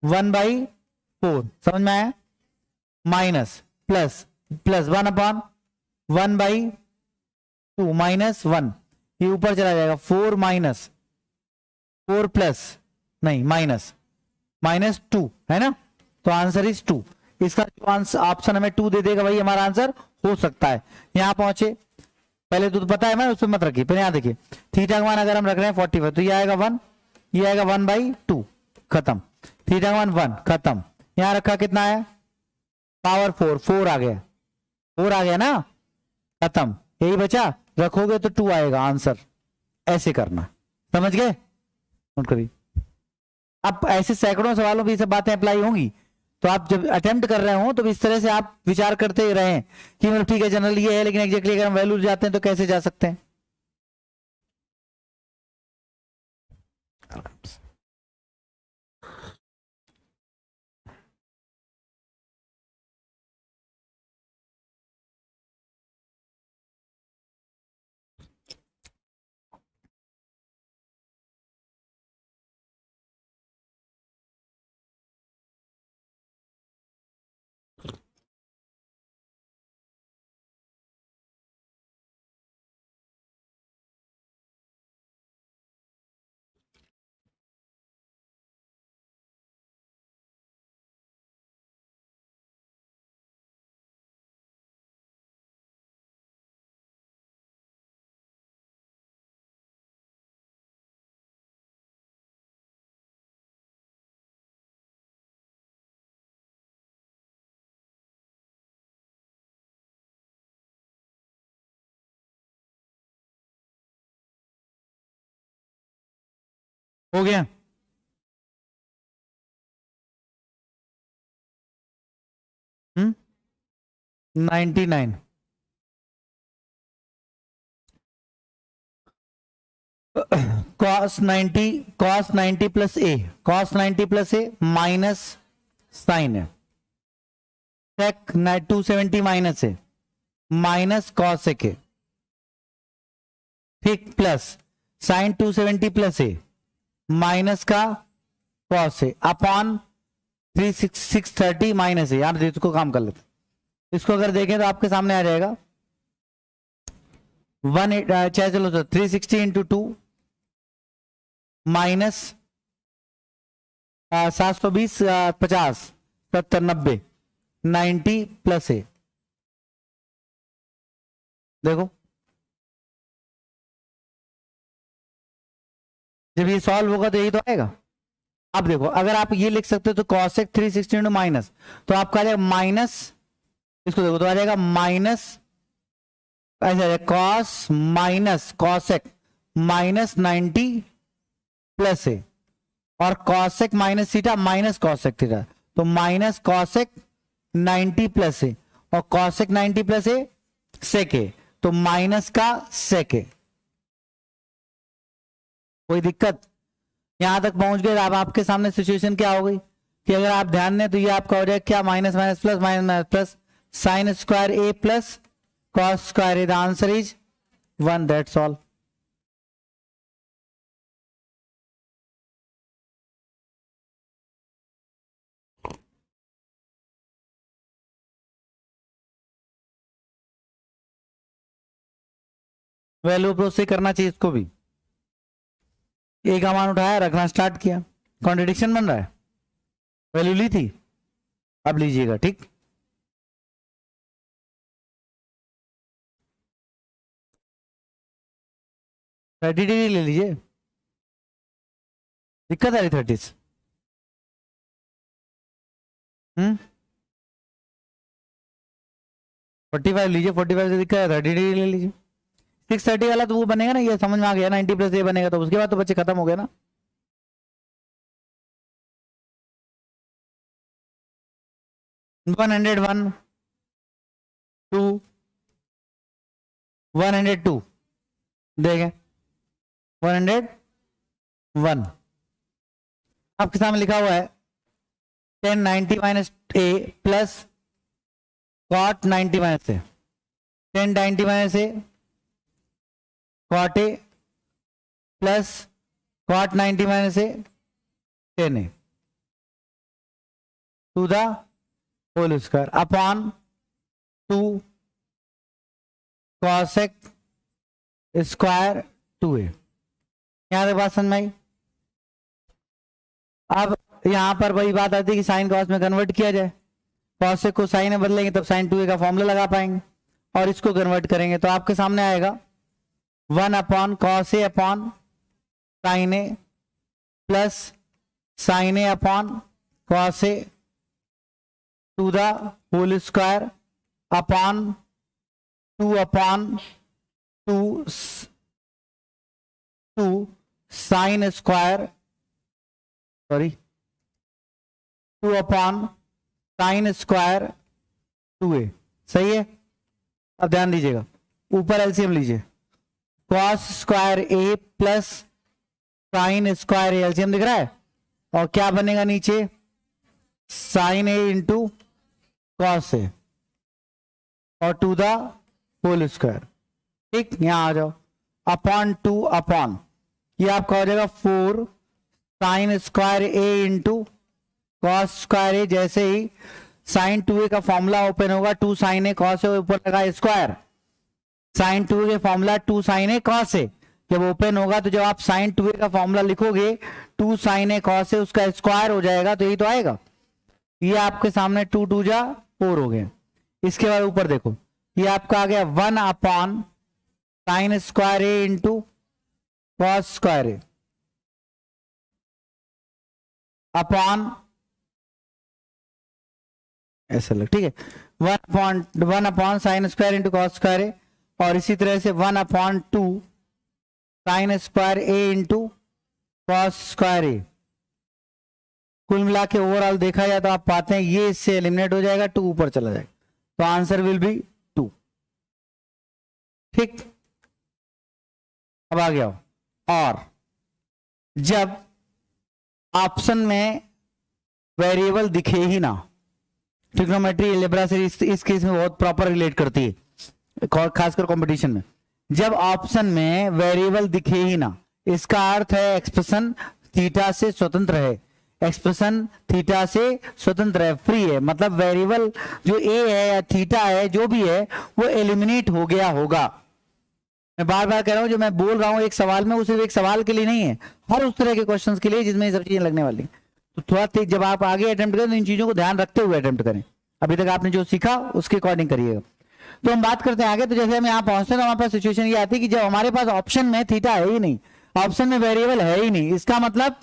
[SPEAKER 1] 1/4 समझ में आया, minus plus plus 1 upon 1/2 minus 1, ये ऊपर चला जाएगा 4 माइनस 4 प्लस नहीं माइनस 2 है ना। तो आंसर इज 2। इसका जो आंसर ऑप्शन हमें 2 दे देगा भाई हमारा आंसर हो सकता है। यहां पहुंचे पहले तो पता है मैं उस पर मत रखिए, पहले यहां देखिए थीटा का मान अगर हम रख रहे हैं 45 तो ये आएगा 1, ये आएगा 1/2 खत्म। थीटा का मान 1 खत्म। यहां रखा कितना है पावर 4 आ गया, 4 आ गया ना, खत्म। यही बचा, रखोगे तो 2 आएगा आंसर। ऐसे करना, समझ गए। नोट करिए। अब ऐसे सैकड़ों सवालों में ये सब बातें अप्लाई होंगी, तो आप जब अटेम्प्ट कर रहे हो तो इस तरह से आप विचार करते रहें कि मतलब ठीक है जनरल ये है, लेकिन एग्जैक्टली अगर हम वैल्यू जाते हैं तो कैसे जा सकते हैं। हो गया। हम्म 99 cos 90 प्लस ए, cos 90 प्लस ए माइनस साइन है, सेक 270 माइनस है माइनस कॉस ए, ठीक, प्लस साइन 270 प्लस ए माइनस का कॉस ए अपॉन 630 माइनस है, यहाँ इसको काम कर लेते, इसको अगर देखें तो आपके सामने आ जाएगा 360 इंटू 2 माइनस 720 50 70 90 90 प्लस है। देखो जब ये सॉल्व होगा तो यही तो आएगा। अब देखो अगर आप ये लिख सकते हो तो कॉसेक 360 इंटू माइनस, तो आपका आ जाएगा माइनस, इसको देखो तो आ जाएगा माइनस, ऐसा cos minus cosec minus 90 plus है, और cosec minus theta minus cosec theta, तो माइनस कॉसेक 90 प्लस है, और कॉसेक 90 प्लस है सेक है, तो माइनस का सेक है। कोई दिक्कत? यहां तक पहुंच गए। अब आपके सामने सिचुएशन क्या हो गई कि अगर आप ध्यान दें तो ये आपका हो जाएगा क्या, minus minus plus minus minus plus sine square a plus cos square A, the answer is 1, that's all. Value approach से करना चाहिए इसको भी। ए का मान उठाया, रखना स्टार्ट किया, कॉन्ट्रडिक्शन बन रहा है, वैल्यू ली थी, अब लीजिएगा, ठीक। थर्टी डिग्री ले लीजिए, दिक्कत आ रही 30 से। 45 लीजिए, 45 से दिक्कत है, 30 डिग्री ले लीजिए। 630 वाला तो वो बनेगा ना, ये समझ में आ गया, 90 प्लस ये बनेगा, तो उसके बाद तो बच्चे खत्म हो गए ना। वन 102 देखें, 101 आपके सामने लिखा हुआ है 10 90 minus a plus cot 90 minus a, 10 90 minus a cot a plus cot 90 minus a 10 a to the whole square upon 2 cosec square 2a। यहां तक बात समझ में आई। अब यहां पर वही बात आती है कि साइन कॉस में कन्वर्ट किया जाए, कॉसेक को साइन में बदलेंगे तब साइन 2a का फॉर्मूला लगा पाएंगे, और इसको कन्वर्ट करेंगे तो आपके सामने आएगा 1 upon cos a upon sine A plus sine a upon cos a to the whole square upon 2 upon 2 sine square, sorry 2 upon sine square 2a, सही है। अब ध्यान दीजिएगा, ऊपर एलसीएम लीजिए, cos square a plus sine square a, LCM दिख रहा है, और क्या बनेगा नीचे, sine a into cos a और टू द होल स्क्वायर, ठीक। यहां आ जाओ, अपॉन 2 अपॉन ये आपका हो जाएगा 4 sign square A into cos square ए, जैसे ही साइन 2a का फॉर्मूला ओपन होगा 2 साइन ए कॉस ए, ऊपर लगा स्क्वायर, साइन 2a के formula 2 sine A cos A, जब ओपन होगा तो जब आप साइन 2a का फॉर्मूला लिखोगे 2 साइन ए कॉस ए उसका स्क्वायर हो जाएगा, तो यही तो आएगा। ये आपके सामने 2 2 जा 4 हो गए। इसके बाद ऊपर देखो, ये आपका आ गया 1 upon sine square A into cos square A upon, ऐसा लग, ठीक है, 1 upon sine square into cos square A, और इसी तरह से 1 upon 2 sine square A into cos square A. कुल मिला के ओवरऑल देखा जाए तो आप पाते हैं ये इससे एलिमिनेट हो जाएगा, 2 ऊपर चला जाएगा, तो आंसर विल बी 2, ठीक। अब आ गया, और जब ऑप्शन में वेरिएबल दिखे ही ना, ट्रिग्नोमेट्री अलजेब्रा से इस केस में बहुत प्रॉपर रिलेट करती है, खासकर कंपटीशन में। जब ऑप्शन में वेरिएबल दिखे ही ना, इसका अर्थ है एक्सप्रेशन थीटा से स्वतंत्र है, एक्सप्रेशन थीटा से स्वतंत्र है, फ्री है, मतलब वेरिएबल जो ए है या थीटा है जो भी है वो एलिमिनेट हो गया होगा। मैं बार बार कह रहा हूं, जो मैं बोल रहा हूं एक सवाल में, वो सिर्फ एक सवाल के लिए नहीं है, हर उस तरह के क्वेश्चंस के लिए जिसमें ये सब चीजें लगने वाली। तो थोड़ा तेज जब आप आगे अटेम्प्ट करें तो इन चीजों को ध्यान रखते हुए अटेम्प्ट करें। अभी तक आपने जो सीखा उसके अकॉर्डिंग करिएगा। तो हम बात करते हैं आगे। तो जैसे हम यहाँ पहुंचते हैं तो हमारे पास सिचुएशन ये आती है कि जब हमारे पास ऑप्शन में थीटा है ही नहीं, ऑप्शन में वेरिएबल है ही नहीं, इसका मतलब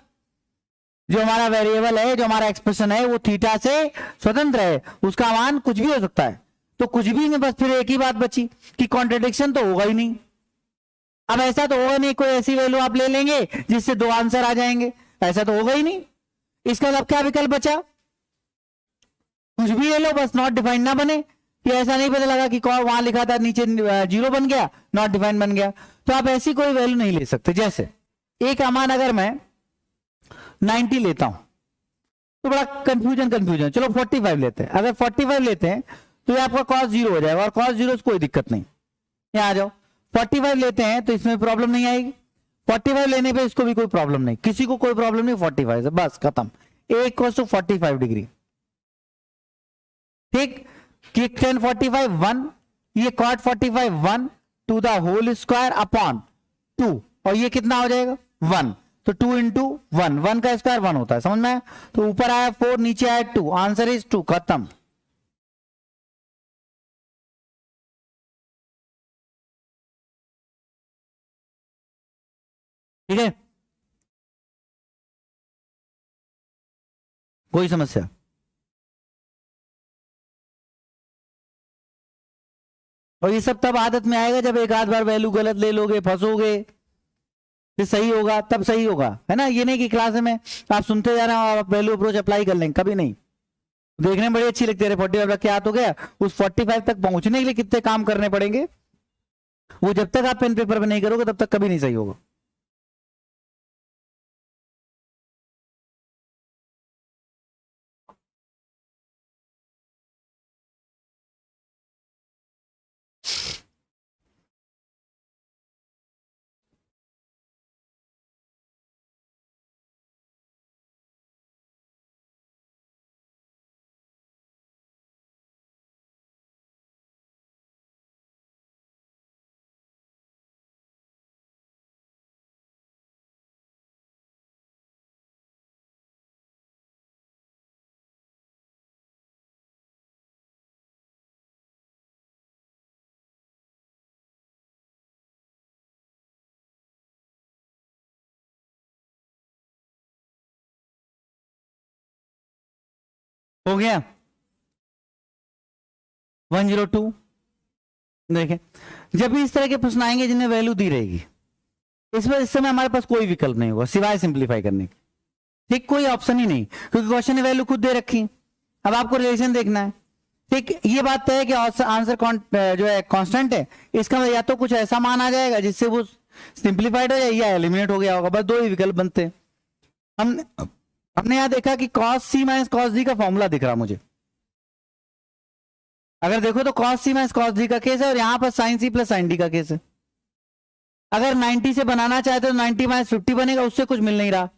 [SPEAKER 1] जो हमारा वेरिएबल है, जो हमारा एक्सप्रेशन है वो थीटा से स्वतंत्र है, उसका मान कुछ भी हो सकता है। तो कुछ भी में बस फिर एक ही बात बची कि कॉन्ट्रडिक्शन तो होगा ही नहीं। अब ऐसा तो होगा नहीं कोई ऐसी वैल्यू आप ले लेंगे जिससे दो आंसर आ जाएंगे, ऐसा तो होगा ही नहीं। इसका मतलब क्या विकल्प बचा? कुछ भी ले लो, बस नॉट डिफाइंड ना बने, कि ऐसा नहीं पता लगा कि वहां लिखा था नीचे 0 बन गया, नॉट डिफाइंड बन गया। तो आप ऐसी कोई वैल्यू नहीं ले सकते। जैसे एक का मान अगर मैं 90 लेता हूं तो बड़ा कंफ्यूजन, चलो 45 लेते हैं। अगर 45 लेते हैं तो ये आपका cos 0 हो जाएगा, और cos 0 से कोई दिक्कत नहीं। यहां आ जाओ, 45 लेते हैं तो इसमें प्रॉब्लम नहीं आएगी, 45 लेने पे इसको भी कोई प्रॉब्लम नहीं, किसी को कोई प्रॉब्लम नहीं 45 से, बस खत्म। a = 45 डिग्री, ठीक। कि tan 45 1, ये cot 45 1 to the whole square upon 2, और ये कितना हो जाएगा 1, तो 2 इंटू 1, 1 का स्क्वायर 1 होता है, समझ में? तो ऊपर आया 4, नीचे आया 2, आंसर इज 2, खत्म। ठीक है, कोई समस्या? और ये सब तब आदत में आएगा जब एक आध बार वैल्यू गलत ले लोगे, फंसोगे, फिर सही होगा, तब सही होगा, है ना। ये नहीं कि क्लास में आप सुनते जा रहे हो और आप वैल्यू अप्रोच अप्लाई कर लेंगे, कभी नहीं। देखने में बड़ी अच्छी लगती है 45 क्या तो गया, उस 45 तक पहुंचने के लिए कितने काम करने पड़ेंगे, वो जब तक आप पेन पेपर में नहीं करोगे तब तक कभी नहीं सही होगा। हो गया 102। देखें, जब भी इस तरह के प्रश्न आएंगे जिनमें वैल्यू दी रहेगी, इस समय हमारे पास कोई विकल्प नहीं होगा सिवाय सिंप्लीफाई करने के। ठीक, कोई ऑप्शन ही नहीं, क्योंकि क्वेश्चन ने वैल्यू खुद दे रखी। अब आपको रिलेशन देखना है। ठीक, ये बात तय है कि आंसर जो है कांस्टेंट है, इसका मतलब या तो कुछ ऐसा मान आ जाएगा जिससे वो सिंप्लीफाइड हो जाए या एलिमिनेट हो गया होगा, बस दो ही विकल्प बनते हैं। हमने यहां देखा कि cos c minus cos d का फॉर्मूला दिख रहा मुझे। अगर देखो तो cos c minus cos d का केस है, और यहां पर sin c plus sin d का केस है। अगर 90 से बनाना चाहते तो 90 माइनस 50 बनेगा, उससे कुछ मिल नहीं रहा।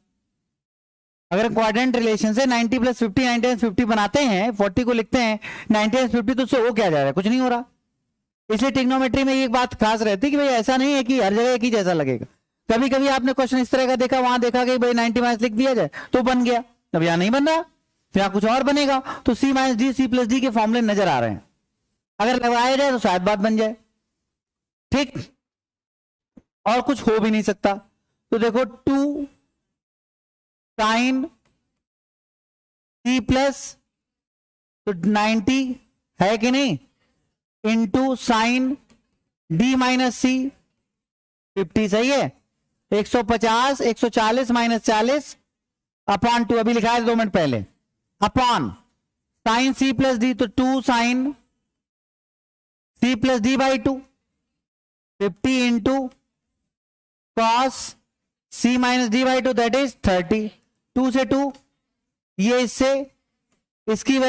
[SPEAKER 1] अगर क्वाड्रेंट रिलेशन से 90 प्लस 50, 90 प्लस 50 बनाते हैं, 40 को लिखते हैं 90 प्लस 50, तो उससे हो क्या जा रहा है, कुछ नहीं हो रहा। इसलिए ट्रिग्नोमेट्री में एक बात खास रहती है कि भाई ऐसा नहीं है कि हर जगह एक ही जैसा लगेगा। कभी कभी आपने क्वेश्चन इस तरह का देखा, वहां देखा कि भाई 90 माइनस लिख दिया जाए तो बन गया, अब यहां नहीं बन रहा, यहां कुछ और बनेगा। तो c minus D, c plus D के फॉर्मूले नजर आ रहे हैं, अगर लगाया जाए तो शायद बात बन जाए। ठीक, और कुछ हो भी नहीं सकता। तो देखो 2 साइन c प्लस, तो 90 है कि नहीं, इंटू साइन d माइनस सी 50, सही है। 150, 140 माइनस 40 अपॉन 2, अभी लिखा है 2 मिनट पहले, upon sine c plus d, तो 2 sine c plus D by 2, 50 into cos c minus D by 2, that is 30। 2 से 2, ये इससे, इसकी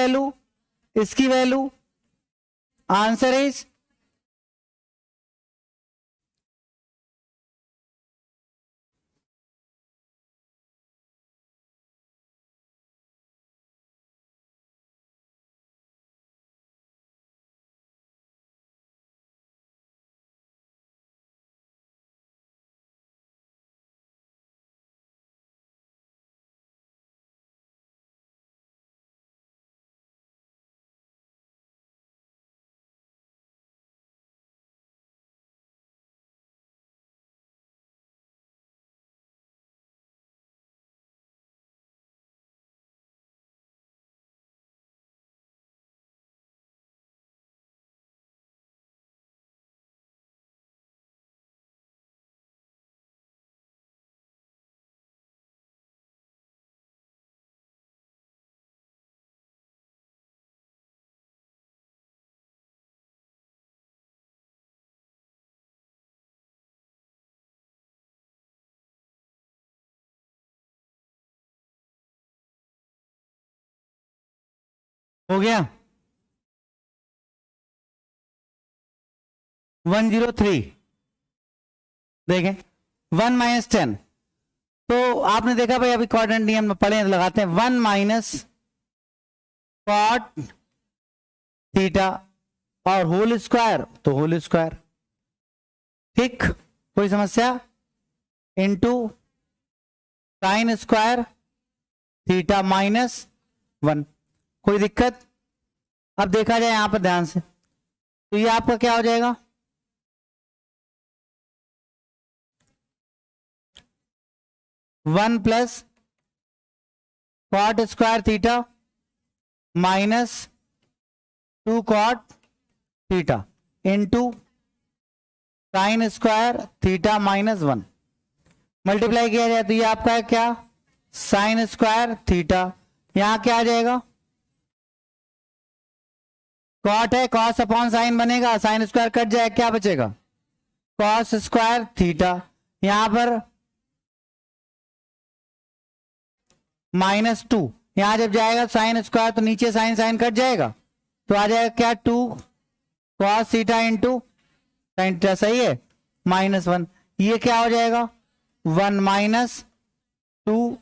[SPEAKER 1] वैल्यू, आंसर इज हो गया 103। देखें 1 - 10, तो आपने देखा भाई अभी कोऑर्डिनेट नियम में पढ़े लगाते हैं 1 - कॉट थीटा और होल स्क्वायर तो होल स्क्वायर, ठीक, कोई समस्या, इनटू साइन स्क्वायर थीटा -1, कोई दिक्कत। अब देखा जाए यहां पर ध्यान से, तो ये आपका क्या हो जाएगा 1 + cot square theta -2 cot theta into sine square theta -1 multiply किया जाए तो ये आपका है क्या साइन स्क्वायर थीटा, यहां क्या आ जाएगा कॉट है, कॉस अपॉन साइन बनेगा, साइन स्क्वायर कट जाए क्या बचेगा कॉस स्क्वायर थीटा, यहां पर -2, यहां जब जाएगा साइन स्क्वायर तो नीचे साइन साइन कट जाएगा तो आ जाएगा क्या 2 cos theta into sign theta, सही है -1, ये क्या हो जाएगा 1 - 2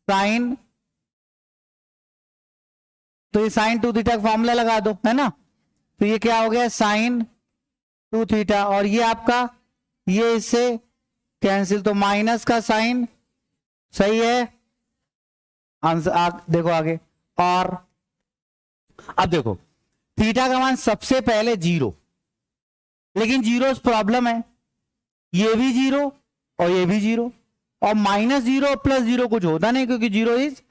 [SPEAKER 1] साइन, तो ये साइन 2 थीटा का फॉर्मूला लगा दो, है ना, तो ये क्या हो गया साइन 2 थीटा, और ये आपका ये इससे कैंसिल, तो माइनस का साइन, सही है आंसर। देखो आगे, और अब देखो थीटा का मान सबसे पहले 0, लेकिन 0 प्रॉब्लम है, ये भी 0 और ये भी 0, और -0 + 0 कुछ होता नहीं, क्योंकि 0 is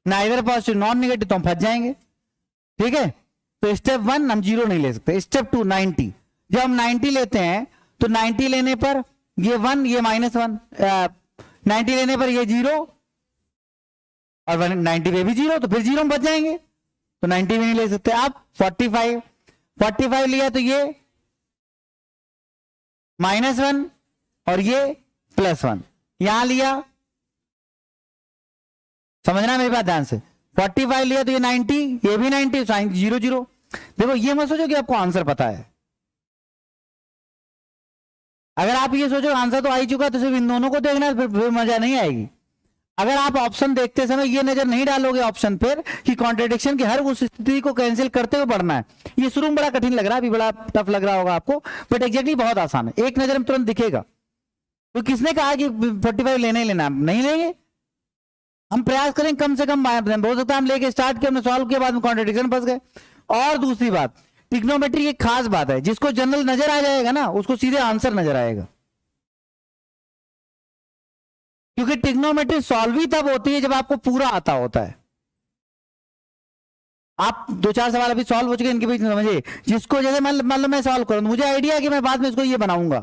[SPEAKER 1] neither positive non negative, तो हम फंस जाएंगे, ठीक है। तो स्टेप 1 हम 0 नहीं ले सकते। स्टेप 2 90, जब हम 90 लेते हैं तो 90 लेने पर ये 1 ये -1, 90 लेने पर ये 0 और 90 पे भी 0, तो फिर 0 में बच जाएंगे, तो 90 भी नहीं ले सकते। आप 45 लिया तो ये -1 और ये +1, यहां लिया, समझना मेरी बात ध्यान से, 45 लिया तो ये 90, ये भी 90, साइन 0 0। देखो ये मत सोचो कि आपको आंसर पता है, अगर आप ये सोचो आंसर तो आ ही चुका तो सिर्फ इन दोनों को देखना है, फिर मजा नहीं आएगी। अगर आप ऑप्शन देखते समय ये नजर नहीं डालोगे ऑप्शन पर कि कॉन्ट्रेडिक्शन की हर उस स्थिति को कैंसिल करते हुए पढ़ना है, ये शुरू में बड़ा कठिन लग रहा है, अभी बड़ा टफ लग रहा होगा आपको, बट एग्जैक्टली बहुत आसान है, एक नजर में तुरंत दिखेगा। तो किसने कहा कि 45 लेना ही लेना, नहीं लेंगे, हम प्रयास करें कम से कम, हो सकता है हम लेके स्टार्ट किया, हमने सॉल्व किया, बाद में कॉन्ट्रेडिक्शन फंस गए। और दूसरी बात, ट्रिग्नोमेट्री की खास बात है, जिसको जनरल नजर आ जाएगा ना उसको सीधे आंसर नजर आएगा, क्योंकि ट्रिग्नोमेट्री सॉल्व ही तब होती है जब आपको पूरा आता होता है। आप 2-4 सवाल अभी सॉल्व हो चुके, इनके बीच में समझिए, जिसको जैसे मान लो मैं सॉल्व करूं, मुझे आइडिया है कि मैं बाद में इसको ये बनाऊंगा,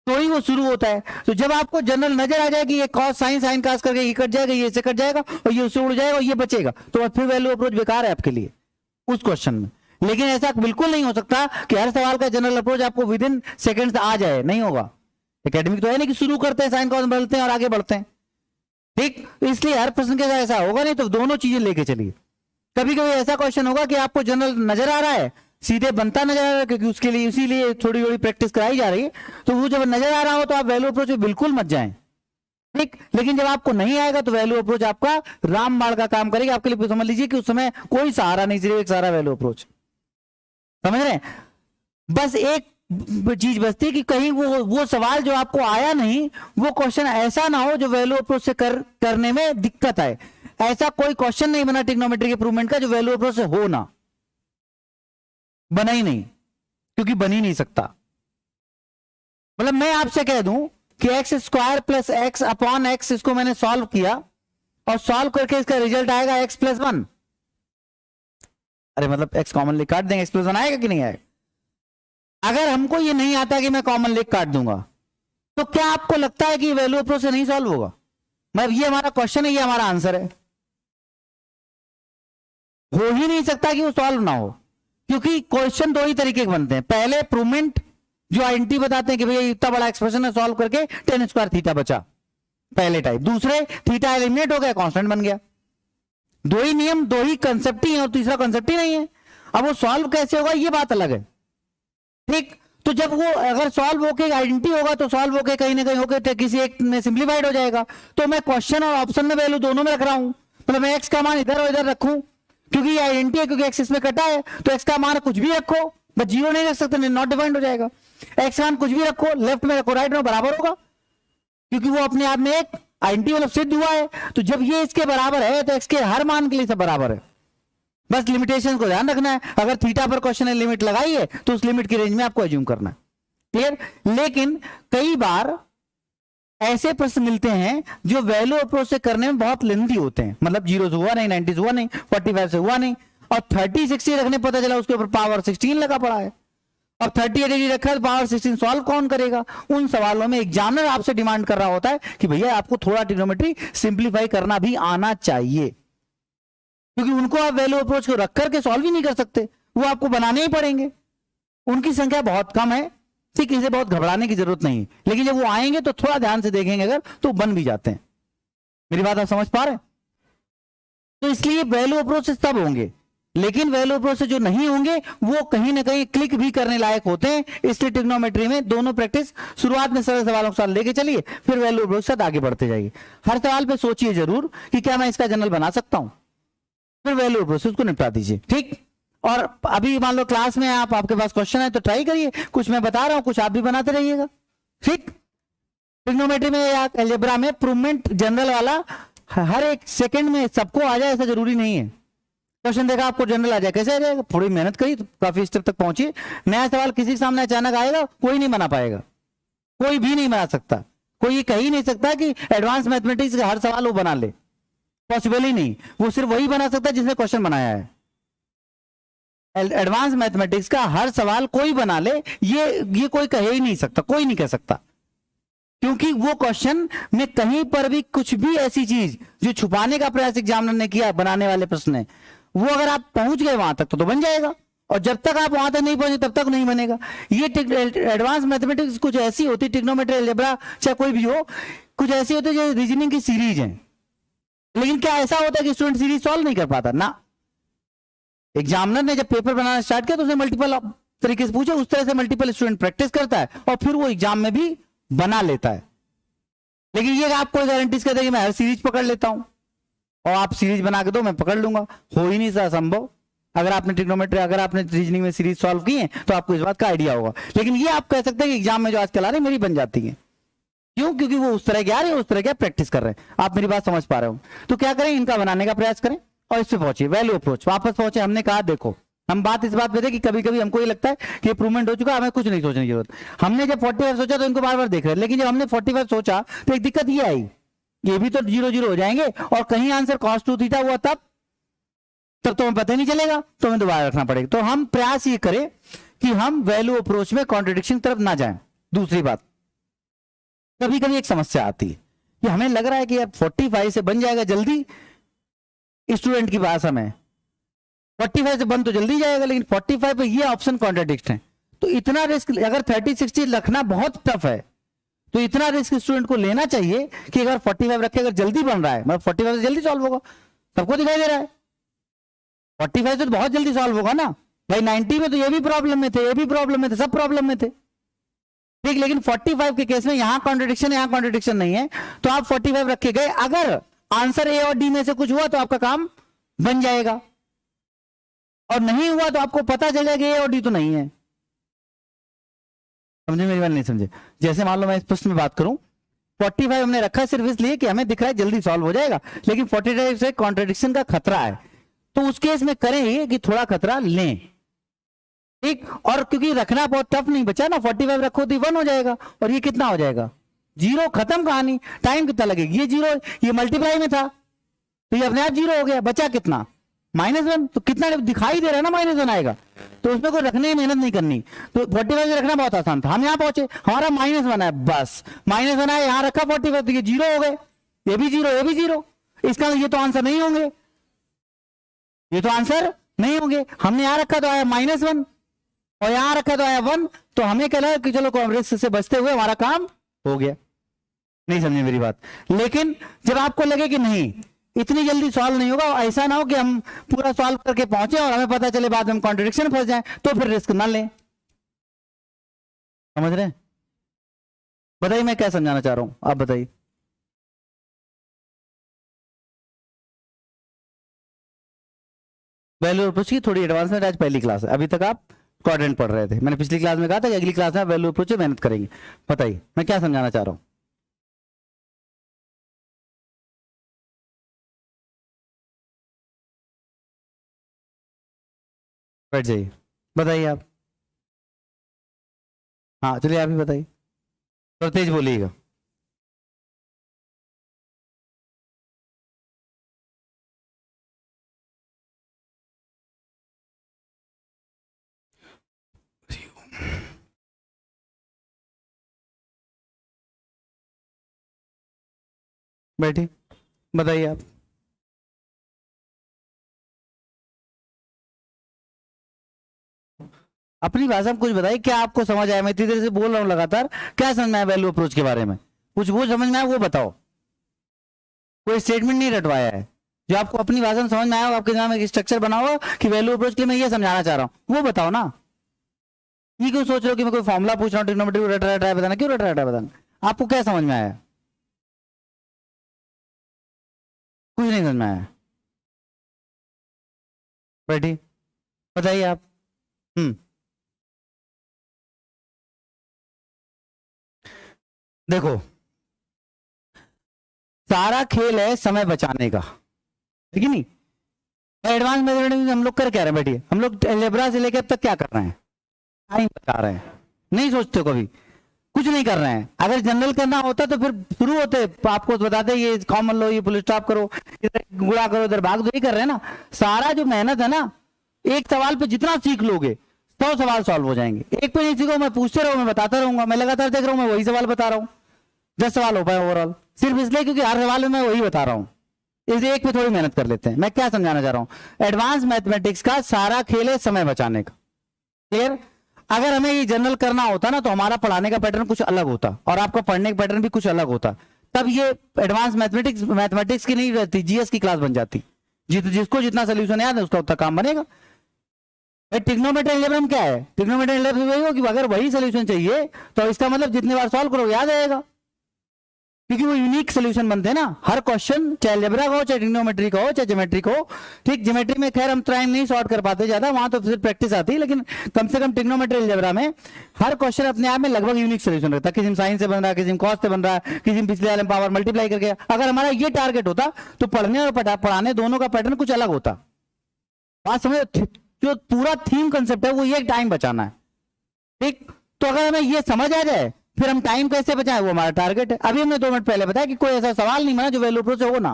[SPEAKER 1] तो ही वो शुरू होता है। तो जब आपको जनरल नजर आ जाए कि ये कॉस साइन साइन कास करके ये कट जाएगा, ये इससे कट जाएगा और ये उससे उड़ जाएगा और ये बचेगा, तो फिर वैल्यू अप्रोच बेकार है आपके लिए उस क्वेश्चन में। लेकिन ऐसा बिल्कुल नहीं हो सकता कि हर सवाल का जनरल अप्रोच आपको विद इन सेकेंड्स आ जाए, नहीं होगा। एकेडमिक तो है नहीं कि शुरू करते हैं साइन कॉस बदलते हैं और आगे बढ़ते हैं, ठीक, इसलिए हर प्रश्न के साथ ऐसा होगा नहीं, तो दोनों चीजें लेके चलिए। कभी कभी ऐसा क्वेश्चन होगा कि आपको जनरल नजर आ रहा है, सीधे बनता नजर आ रहा है, क्योंकि उसके लिए इसीलिए थोड़ी थोड़ी प्रैक्टिस कराई जा रही है, तो वो जब नजर आ रहा हो तो आप वैल्यू अप्रोच में बिल्कुल मत जाएं, ठीक। लेकिन जब आपको नहीं आएगा तो वैल्यू अप्रोच आपका रामबाण का काम करेगा आपके लिए। समझ लीजिए कि उस समय कोई सहारा नहीं, सिर्फ एक सहारा वैल्यू अप्रोच, समझ रहे हैं। बस एक चीज बचती है कि कहीं वो सवाल जो आपको आया नहीं, वो क्वेश्चन ऐसा ना हो जो वैल्यू अप्रोच से करने में दिक्कत आए। ऐसा कोई क्वेश्चन नहीं बना ट्रिग्नोमेट्री के प्रूवमेंट का जो वैल्यू अप्रोच से हो ना, बना ही नहीं, क्योंकि बन ही नहीं सकता। मतलब मैं आपसे कह दूं कि x² + x अपॉन x, इसको मैंने सॉल्व किया और सॉल्व करके इसका रिजल्ट आएगा x + 1, अरे मतलब x कॉमन लेके काट देंगे, x + 1 आएगा कि नहीं आएगा। अगर हमको ये नहीं आता कि मैं कॉमन लेके काट दूंगा, तो क्या आपको लगता है कि वैल्यू अप्रोच से नहीं सॉल्व होगा? मतलब ये हमारा क्वेश्चन है, ये हमारा आंसर है, हो ही नहीं सकता कि वो सॉल्व ना हो, क्योंकि क्वेश्चन दो ही तरीके के बनते हैं। पहले प्रूवमेंट जो आइडेंटिटी बताते हैं कि भैया इतना बड़ा एक्सप्रेशन है, सॉल्व करके tan² थीटा बचा, पहले टाइप। दूसरे थीटा एलिमिनेट हो गया, कांस्टेंट बन गया। दो ही नियम, दो ही कंसेप्ट ही है और तीसरा कंसेप्ट ही नहीं है। अब वो सॉल्व कैसे होगा ये बात अलग है, ठीक। तो जब वो अगर सॉल्व होके आइडेंटिटी होगा तो सॉल्व होके कहीं ना कहीं होके किसी एक में सिंप्लीफाइड हो जाएगा। तो मैं क्वेश्चन और ऑप्शन में वैल्यू दोनों में रख रहा हूं, मतलब मैं एक्स का मान इधर और इधर रखूं क्योंकि ये आइडेंटिटी है, क्योंकि एक्स इसमें कटा है तो एक्स का मान कुछ भी रखो, बस जीरो नहीं रख सकते, नॉट डिफाइंड हो जाएगा। एक्स मान कुछ भी रखो, लेफ्ट में रखो राइट में बराबर होगा, क्योंकि वो अपने आप में एक आइडेंटिटी मतलब सिद्ध हुआ है। तो जब ये इसके बराबर है तो एक्स के हर मान के लिए सब बराबर है। बस लिमिटेशन को ध्यान रखना है, अगर थीटा पर क्वेश्चन ने लिमिट लगाई है तो उस लिमिट की रेंज में आपको अज्यूम करना है, क्लियर। लेकिन कई बार ऐसे प्रश्न मिलते हैं जो वैल्यू अप्रोच से करने में बहुत लेंथी होते हैं, मतलब 0 से हुआ नहीं, 90 से हुआ नहीं, 45 से हुआ नहीं, और 30 60 रखने पता चला उसके ऊपर पावर 16 लगा पड़ा है, और 30 80 रखा है, पावर 16 सॉल्व कौन करेगा। उन सवालों में एग्जामिनर आपसे डिमांड कर रहा होता है कि भैया आपको थोड़ा ट्रिग्नोमेट्री सिंप्लीफाई करना भी आना चाहिए, क्योंकि उनको आप वैल्यू अप्रोच को रख करके सॉल्व ही नहीं कर सकते, वो आपको बनाने ही पड़ेंगे। उनकी संख्या बहुत कम है, ठीक, इसे बहुत घबराने की जरूरत नहीं, लेकिन जब वो आएंगे तो थोड़ा ध्यान से देखेंगे अगर तो बन भी जाते हैं। मेरी बात आप समझ पा रहे हैं? तो इसलिए वैल्यू अप्रोच से तब होंगे, लेकिन वैल्यू अप्रोच से जो नहीं होंगे वो कहीं ना कहीं क्लिक भी करने लायक होते हैं। इसलिए ट्रिग्नोमेट्री में दोनों प्रैक्टिस, शुरुआत में सरल सवालों के साथ लेके चलिए, फिर वैल्यू अप्रोच के साथ आगे बढ़ते जाइए। हर सवाल पे सोचिए जरूर कि क्या मैं इसका जनरल बना सकता हूं, फिर वैल्यू अप्रोच उसको निपटा दीजिए, ठीक। और अभी मान लो क्लास में आपके पास क्वेश्चन है तो ट्राई करिए, कुछ मैं बता रहा हूं कुछ आप भी बनाते रहिएगा, ठीक। ट्रिग्नोमेट्री में या अलजेब्रा में प्रूवमेंट जनरल वाला हर एक सेकंड में सबको आ जाए ऐसा जरूरी नहीं है। क्वेश्चन देखा आपको जनरल आ जाए, कैसे आ जाएगा, थोड़ी मेहनत करिए तो काफी स्टेप तक पहुंचिए। नया सवाल किसी के सामने अचानक आएगा कोई नहीं बना पाएगा, कोई भी नहीं बना सकता, कोई ये कह ही नहीं सकता कि एडवांस मैथमेटिक्स का हर सवाल वो बना ले, पॉसिबल ही नहीं। वो सिर्फ वही बना सकता है जिसने क्वेश्चन बनाया है। एडवांस मैथमेटिक्स का हर सवाल कोई बना ले ये कोई कह ही नहीं सकता, कोई नहीं कह सकता, क्योंकि वो क्वेश्चन में कहीं पर भी कुछ भी ऐसी चीज जो छुपाने का प्रयास एग्जामिनर ने किया बनाने वाले प्रश्न है, वो अगर आप पहुंच गए वहां तक तो बन जाएगा, और जब तक आप वहां तक नहीं पहुंचे तब तक नहीं बनेगा। ये एडवांस मैथमेटिक्स कुछ ऐसी होती, ट्रिग्नोमेट्री अलजेब्रा चाहे कोई भी हो, कुछ ऐसी होती है जो रीजनिंग की सीरीज है। लेकिन क्या ऐसा होता है कि स्टूडेंट सीरीज सॉल्व नहीं कर पाता ना। एग्जामिनर ने जब पेपर बनाना स्टार्ट किया तो उसने मल्टीपल तरीके से पूछा, उस तरह से मल्टीपल स्टूडेंट प्रैक्टिस करता है और फिर वो एग्जाम में भी बना लेता है। लेकिन ये आपको गारंटीज कहते हैं कि मैं हर सीरीज पकड़ लेता हूं और आप सीरीज बना के दो मैं पकड़ लूंगा, हो ही नहीं सा संभव। अगर आपने ट्रिग्नोमेट्री, अगर आपने रीजनिंग में सीरीज सॉल्व की है तो आपको इस बात का आइडिया होगा। लेकिन ये आप कह सकते हैं कि एग्जाम में जो आजकल आ रहे हैं मेरी बन जाती है, क्यों, क्योंकि वो उस तरह के आ रहे हैं, उस तरह के प्रैक्टिस कर रहे हैं। आप मेरी बात समझ पा रहे हो? तो क्या करें, इनका बनाने का प्रयास करें और इस पे पहुंचे, वैल्यू अप्रोच वापस पहुंचे। हमने कहा देखो, हम बात इस बात पे थे कि कभी कभी हमको ये लगता है कि इंप्रूवमेंट हो चुका, हमें कुछ नहीं सोचने की जरूरत। हमने जब 45 सोचा तो इनको बार बार देख रहे, लेकिन जब हमने 45 सोचा तो एक दिक्कत ये आई, ये भी तो 0 0 हो जाएंगे और कहीं आंसर cos 2 थीटा हुआ तब तो हमें पता ही नहीं चलेगा, तो हमें दोबारा रखना पड़ेगा। तो हम प्रयास ये करें कि हम वैल्यू अप्रोच में कॉन्ट्रडिक्शन तरफ ना जाएं। दूसरी बात, कभी कभी एक समस्या आती है कि हमें लग रहा है कि यार 45 से बन जाएगा जल्दी, स्टूडेंट की भाषा में 45 से बन तो जल्दी जाएगा, लेकिन 45 पे ये ऑप्शन कॉन्ट्रडिक्ट है, तो इतना रिस्क अगर 30 60 रखना बहुत टफ है, तो इतना रिस्क स्टूडेंट को लेना चाहिए कि अगर 45 रखे, अगर जल्दी बन रहा है, मतलब 45 से जल्दी सॉल्व होगा, सबको दिखाई दे रहा है 45 से तो बहुत जल्दी सॉल्व होगा ना भाई। 90 में तो ये भी प्रॉब्लम में थे, ये भी प्रॉब्लम में थे, सब प्रॉब्लम में थे, ठीक। लेकिन 45 के केस में यहां कॉन्ट्रडिक्शन है, यहां कॉन्ट्रडिक्शन नहीं है, तो आप 45 रखे गए। अगर आंसर ए और डी में से कुछ हुआ तो आपका काम बन जाएगा, और नहीं हुआ तो आपको पता चलेगा कि ए और डी तो नहीं है। समझे मेरी बात? नहीं समझे? जैसे मान लो मैं इस प्रश्न में बात करूं, 45 हमने रखा सिर्फ इसलिए कि हमें दिख रहा है जल्दी सॉल्व हो जाएगा, लेकिन 45 से कॉन्ट्रडिक्शन का खतरा है, तो उस केस में करें कि थोड़ा खतरा लें, ठीक। और क्योंकि रखना बहुत टफ नहीं बचा ना, 45 रखो तो 1 हो जाएगा, और ये कितना हो जाएगा 0, खत्म कहानी। टाइम कितना लगेगा, ये 0, ये मल्टीप्लाई में था तो ये अपने आप 0 हो गया, बचा कितना -1, तो कितना दिखाई दे रहा है ना -1 आएगा, तो उसमें कोई रखने की मेहनत नहीं करनी। तो 45 से रखना बहुत आसान था, हम यहाँ पहुंचे, हमारा -1 है, बस -1 है, यहाँ रखा 45 तो ये 0 हो गए, ये भी 0, ये भी 0, इसका ये तो आंसर नहीं होंगे, ये तो आंसर नहीं होंगे। हमने यहाँ रखा तो आया -1 और यहां रखा तो आया 1, तो हमें कहना कि चलो रिस्क से बचते हुए हमारा काम हो गया। नहीं समझे मेरी बात? लेकिन जब आपको लगे कि नहीं इतनी जल्दी सॉल्व नहीं होगा। ऐसा ना हो कि हम पूरा सॉल्व करके पहुंचे और हमें पता चले बाद में हम कॉन्ट्रडिक्शन फंस जाए, तो फिर रिस्क ना लें। समझ रहे हैं? बताइए मैं क्या समझाना चाह रहा हूं, आप बताइए। वैल्यू अप्रोच की थोड़ी एडवांसमेंट आज पहली क्लास है, अभी तक आप क्वाड्रेंट पढ़ रहे थे। मैंने पिछली क्लास में कहा था कि अगली क्लास में आप वैल्यू अप्रोच मेहनत करेंगे। बताइए मैं क्या समझाना चाह रहा हूं। बैठ जाइए, बताइए आप। हाँ चलिए आप ही बताइए, और तेज बोलिएगा। बैठिए, बताइए आप। अपनी भाषा में कुछ बताइए, क्या आपको समझ आया? मैं इतनी देर से बोल रहा हूँ लगातार, क्या समझ में आया वैल्यू अप्रोच के बारे में? कुछ वो समझ में आया वो बताओ। कोई स्टेटमेंट नहीं रटवाया है, जो आपको अपनी भाषा में समझ में आया हो, आपके दिमाग में एक स्ट्रक्चर बना हुआ कि वैल्यू अप्रोच के लिए मैं ये समझाना चाह रहा हूँ, वो बताओ ना। ये क्यों सोच रहे हो कि मैं कोई फॉर्मुला पूछ रहा हूँ, ट्रिग्नोमेट्री रट रहा है बताना? क्यों रट रहा है बताना? आपको क्या समझ में आया? कुछ नहीं समझ में आया। बैठी, बताइए आप। हम्म, देखो सारा खेल है समय बचाने का, ठीक है नहीं? एडवांस मैथमेटिक्स हम लोग कर क्या रहे हैं? बैठिए, हम लोग अलजेब्रा से लेकर अब तक क्या कर रहे हैं? टाइम बचा रहे हैं। नहीं सोचते कभी, कुछ नहीं कर रहे हैं। अगर जनरल करना होता तो फिर शुरू होते, आपको बताते ये कॉमन लो, ये फुल स्टॉप करो, इधर गुणा करो, इधर भाग दो। ही कर रहे हैं ना। सारा जो मेहनत है ना, एक सवाल पे जितना सीख लोगे 100 सवाल सॉल्व हो जाएंगे। एक पे नहीं सीखो, मैं पूछते रहूं, मैं बताता रहूंगा, मैं लगातार देख रहा हूं, मैं वही सवाल बता रहा हूं। 10 सवाल हो पाए ओवरऑल, सिर्फ इसलिए क्योंकि हर सवाल में मैं वही बता रहा हूं। इसलिए एक पे थोड़ी मेहनत कर लेते हैं। मैं क्या समझाना चाह रहा हूं? एडवांस मैथमेटिक्स का सारा खेल है समय बचाने का। क्लियर? अगर हमें ये जनरल करना होता ना, तो हमारा पढ़ाने का पैटर्न कुछ अलग होता और आपका पढ़ने का पैटर्न भी कुछ अलग होता। तब ये एडवांस मैथमेटिक्स की नहीं रहती, जीएस की क्लास बन जाती। जिसको जितना सोल्यूशन याद है उसका उतना काम बनेगा। ट्रिग्नोमेट्री अलजेब्रा में क्या है? ट्रिग्नोमेट्री अलजेब्रा वही हो कि अगर वही सोल्यूशन चाहिए तो इसका मतलब जितने बार सॉल्व करोगे याद आएगा, क्योंकि वो यूनिक सोल्यूशन बनते हैं ना हर क्वेश्चन, चाहे अलजेब्रा का हो, चाहे ट्रिग्नोमेट्री का हो, चाहे ज्योमेट्री का हो। ठीक, ज्योमेट्री में खैर हम ट्रायंगल नहीं सॉर्ट कर पाते ज्यादा, वहां तो फिर प्रैक्टिस आती है, लेकिन कम से कम ट्रिग्नोमेट्री अलजेब्रा में हर क्वेश्चन अपने आप में लगभग यूनिक सोल्यूशन रहता है। किसी में साइन से बन रहा है, किसी में कॉस से बन रहा है, किसी में पिछले वाले पावर मल्टीप्लाई करके। अगर हमारा ये टारगेट होता तो पढ़ने और पढ़ाने दोनों का पैटर्न कुछ अलग होता। बात समझ? जो पूरा थीम कंसेप्ट है वो ये टाइम बचाना है। ठीक, तो अगर हमें ये समझ आ जाए फिर हम टाइम कैसे बचाएं, वो हमारा टारगेट है। अभी हमने 2 मिनट पहले बताया कि कोई ऐसा सवाल नहीं बना जो वैल्यू अप्रोच हो ना,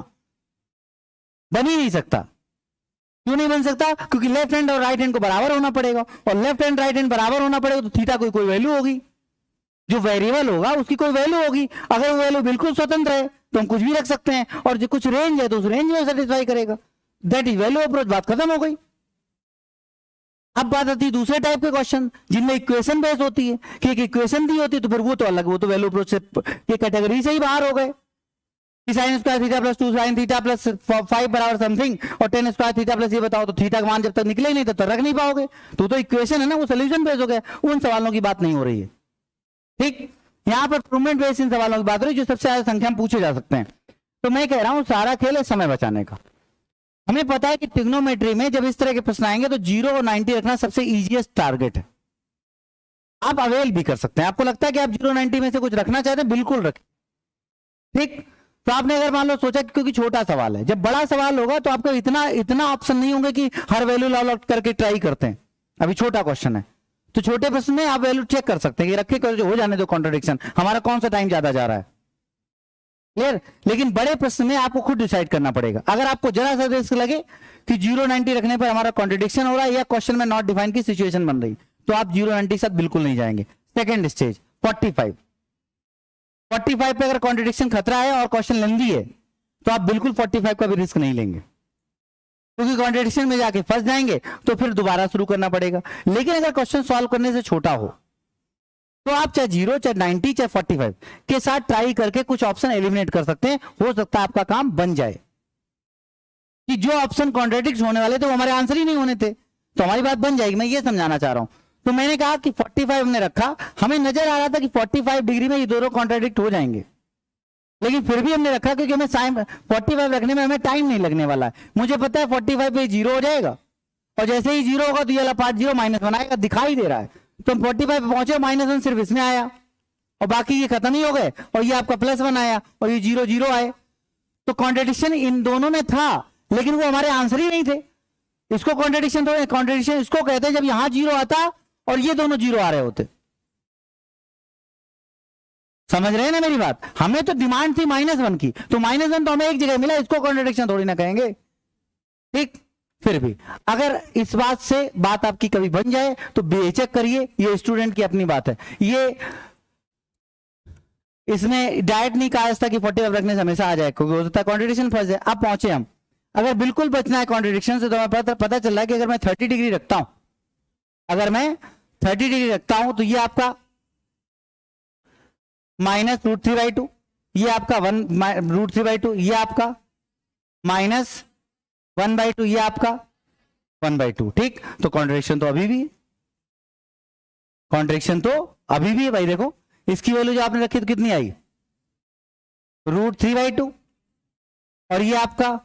[SPEAKER 1] बन ही नहीं सकता। क्यों नहीं बन सकता? क्योंकि लेफ्ट हैंड और राइट हैंड को बराबर होना पड़ेगा, और लेफ्ट हैंड राइट हैंड बराबर होना पड़ेगा तो थीटा कोई वैल्यू होगी, जो वेरिएबल होगा उसकी कोई वैल्यू होगी। अगर वो वैल्यू बिल्कुल स्वतंत्र है तो हम कुछ भी रख सकते हैं, और जो कुछ रेंज है तो उस रेंज में सेटिस्फाई करेगा। That is value approach. बात खत्म हो गई। अब बात आती है दूसरे टाइप के क्वेश्चन जिनमें इक्वेशन बेस होती है, कि एक इक्वेशन दी होती है तो फिर वो तो अलग, वो तो वैल्यू अप्रोच से ये कैटेगरी से ही बाहर हो गए। Sign square theta plus 2 sine theta plus 5 बराबर समथिंग, और 10 स्क्वायर थीटा प्लस ये बताओ, तो थीटा का मान जब तक निकले ही नहीं तब तक रख नहीं पाओगे। तो इक्वेशन है ना, वो सोल्यूशन बेस हो गया। उन सवालों की बात नहीं हो रही है। ठीक, यहां पर प्रूवमेंट बेस इन सवालों की बात हो रही है जो सबसे ज्यादा संख्या में पूछे जा सकते हैं। तो मैं कह रहा हूं सारा खेल है समय बचाने का। हमें पता है कि ट्रिग्नोमेट्री में जब इस तरह के प्रश्न आएंगे तो 0 और 90 रखना सबसे इजीएस्ट टारगेट है। आप अवेल भी कर सकते हैं। आपको लगता है कि आप 0 90 में से कुछ रखना चाहते हैं, बिल्कुल रखें। ठीक, तो आपने अगर मान लो सोचा कि क्योंकि छोटा सवाल है, जब बड़ा सवाल होगा तो आपको इतना ऑप्शन नहीं होंगे कि हर वैल्यू लॉक करके ट्राई करते हैं। अभी छोटा क्वेश्चन है तो छोटे प्रश्न में आप वैल्यू चेक कर सकते हैं कि रखे कर, जो हो जाने दो कॉन्ट्रडिक्शन, हमारा कौन सा टाइम ज्यादा जा रहा है। क्लियर? लेकिन बड़े प्रश्न में आपको खुद डिसाइड करना पड़ेगा। अगर आपको जरा सा रिस्क लगे कि 0 90 रखने पर हमारा कॉन्ट्रडिक्शन हो रहा है या क्वेश्चन में नॉट डिफाइन की सिचुएशन बन रही, तो आप 0 90 साथ बिल्कुल नहीं जाएंगे। सेकंड स्टेज 45 पे अगर कॉन्ट्रडिक्शन खतरा है और क्वेश्चन लेंदी है तो आप बिल्कुल 45 का भी रिस्क नहीं लेंगे, क्योंकि कॉन्ट्रडिक्शन में जाके फंस जाएंगे तो फिर दोबारा शुरू करना पड़ेगा। लेकिन अगर क्वेश्चन सॉल्व करने से छोटा हो तो आप चाहे 0 चाहे 90 चाहे 45 के साथ ट्राई करके कुछ ऑप्शन एलिमिनेट कर सकते हैं। हो सकता है आपका काम बन जाए। कि जो ऑप्शन कॉन्ट्रेडिक्ट होने वाले थे वो हमारे आंसर ही नहीं होने थे, तो हमारी बात बन जाएगी। मैं ये समझाना चाह रहा हूं। तो मैंने कहा कि 45 हमने रखा, हमें नजर आ रहा था कि 45 डिग्री में ये दोनों कॉन्ट्रेडिक्ट हो जाएंगे, लेकिन फिर भी हमने रखा क्योंकि हमें 45 रखने में हमें टाइम नहीं लगने वाला है। मुझे पता है 45 पे 0 हो जाएगा, और जैसे ही 0 होगा तो ये वाला पार्ट 0 माइनस बनाएगा, दिखाई दे रहा है। तो हम 45 पे पहुंचे, -1 सिर्फ इसमें आया और बाकी ये खत्म ही हो गए, और ये आपका +1 आया और ये 0 0 आए। तो कॉन्ट्रेडिक्शन इन दोनों में था, लेकिन वो हमारे आंसर ही नहीं थे। इसको कॉन्ट्रेडिक्शन थोड़े, कॉन्ट्रेडिक्शन इसको कहते हैं जब यहां 0 आता और ये दोनों 0 आ रहे होते। समझ रहे हैं ना मेरी बात? हमें तो डिमांड थी -1 की, तो -1 तो हमें एक जगह मिला, इसको कॉन्ट्रेडिक्शन थोड़ी ना कहेंगे। ठीक, फिर भी अगर इस बात से बात आपकी कभी बन जाए तो बेचक करिए, ये स्टूडेंट की अपनी बात है। ये इसमें डायरेक्ट नहीं कहा था कि 45 रखने से हमेशा आ जाए, क्योंकि हो सकता है कॉन्ट्रेडिक्शन फंस जाए। अब पहुंचे हम, अगर बिल्कुल बचना है कॉन्ट्रेडिक्शन से तो हमें पता चल रहा है कि अगर मैं 30 डिग्री रखता हूं, अगर मैं 30 डिग्री रखता हूं तो ये आपका -√3/2, ये आपका 1√3/2, ये आपका -1/2, ये आपका 1/2। ठीक, तो कॉन्ट्रेडिक्शन तो अभी भी, कॉन्ट्रेडिक्शन तो अभी भी है भाई। देखो इसकी वैल्यू जो आपने रखी तो कितनी आई, √3/2, और ये आपका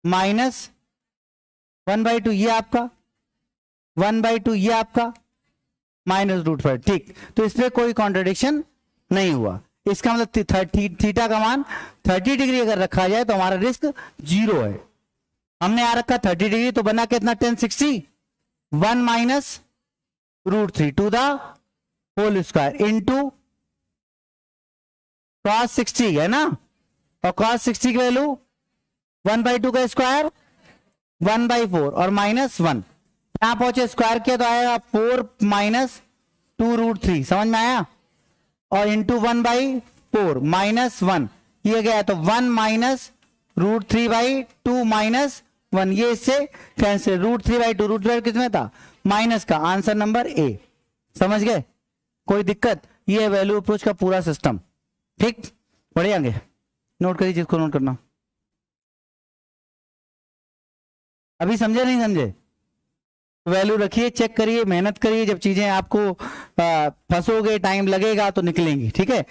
[SPEAKER 1] -1/2, ये आपका 1/2, ये आपका -√5। ठीक, तो इसमें कोई कॉन्ट्रेडिक्शन नहीं हुआ। इसका मतलब थीटा का मान 30 डिग्री अगर रखा जाए तो हमारा रिस्क 0 है। हमने यहां रखा 30 डिग्री, तो बना कितना 1060, 1 -√3 to the whole square into cos 60 है ना, और cos 60 की वैल्यू 1/2 का स्क्वायर 1/4 और -1। यहां पहुंचे स्क्वायर किया तो आएगा 4 -2√3, समझ में आया, और इंटू 1/4 -1, ये गया तो 1 -√3/2 -1, ये इससे कैंसिल। √3/2, √3 किसमें था, माइनस का, आंसर नंबर ए। समझ गए? कोई दिक्कत? ये वैल्यू अप्रोच का पूरा सिस्टम। ठीक, बढ़िया, आगे नोट करिए, जिसको नोट करना। अभी समझे नहीं समझे? वैल्यू रखिए, चेक करिए, मेहनत करिए, जब चीजें आपको फंसोगे, टाइम लगेगा तो निकलेंगी। ठीक है,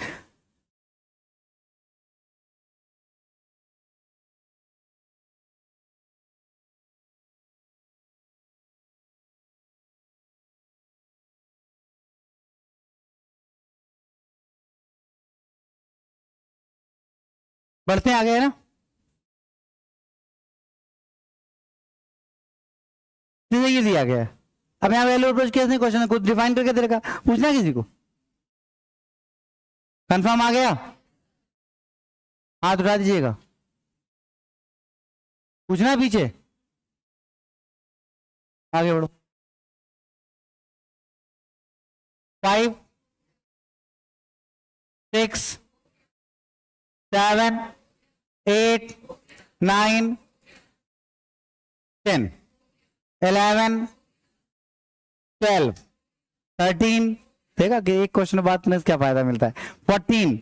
[SPEAKER 1] बढ़ते हैं आगे, है ना। ये दिया गया है। अब यहाँ वैल्यू अप्रोच केस नहीं, क्वेश्चन कुछ डिफाइन करके दे रखा, पूछना किसी को? कंफर्म आ गया? हाथ उठा दीजिएगा। पूछना है पीछे? आगे बढ़ो। 5 6 7 8 9 10 11 12 13, देखा कि एक क्वेश्चन बाद में क्या फायदा मिलता है, 14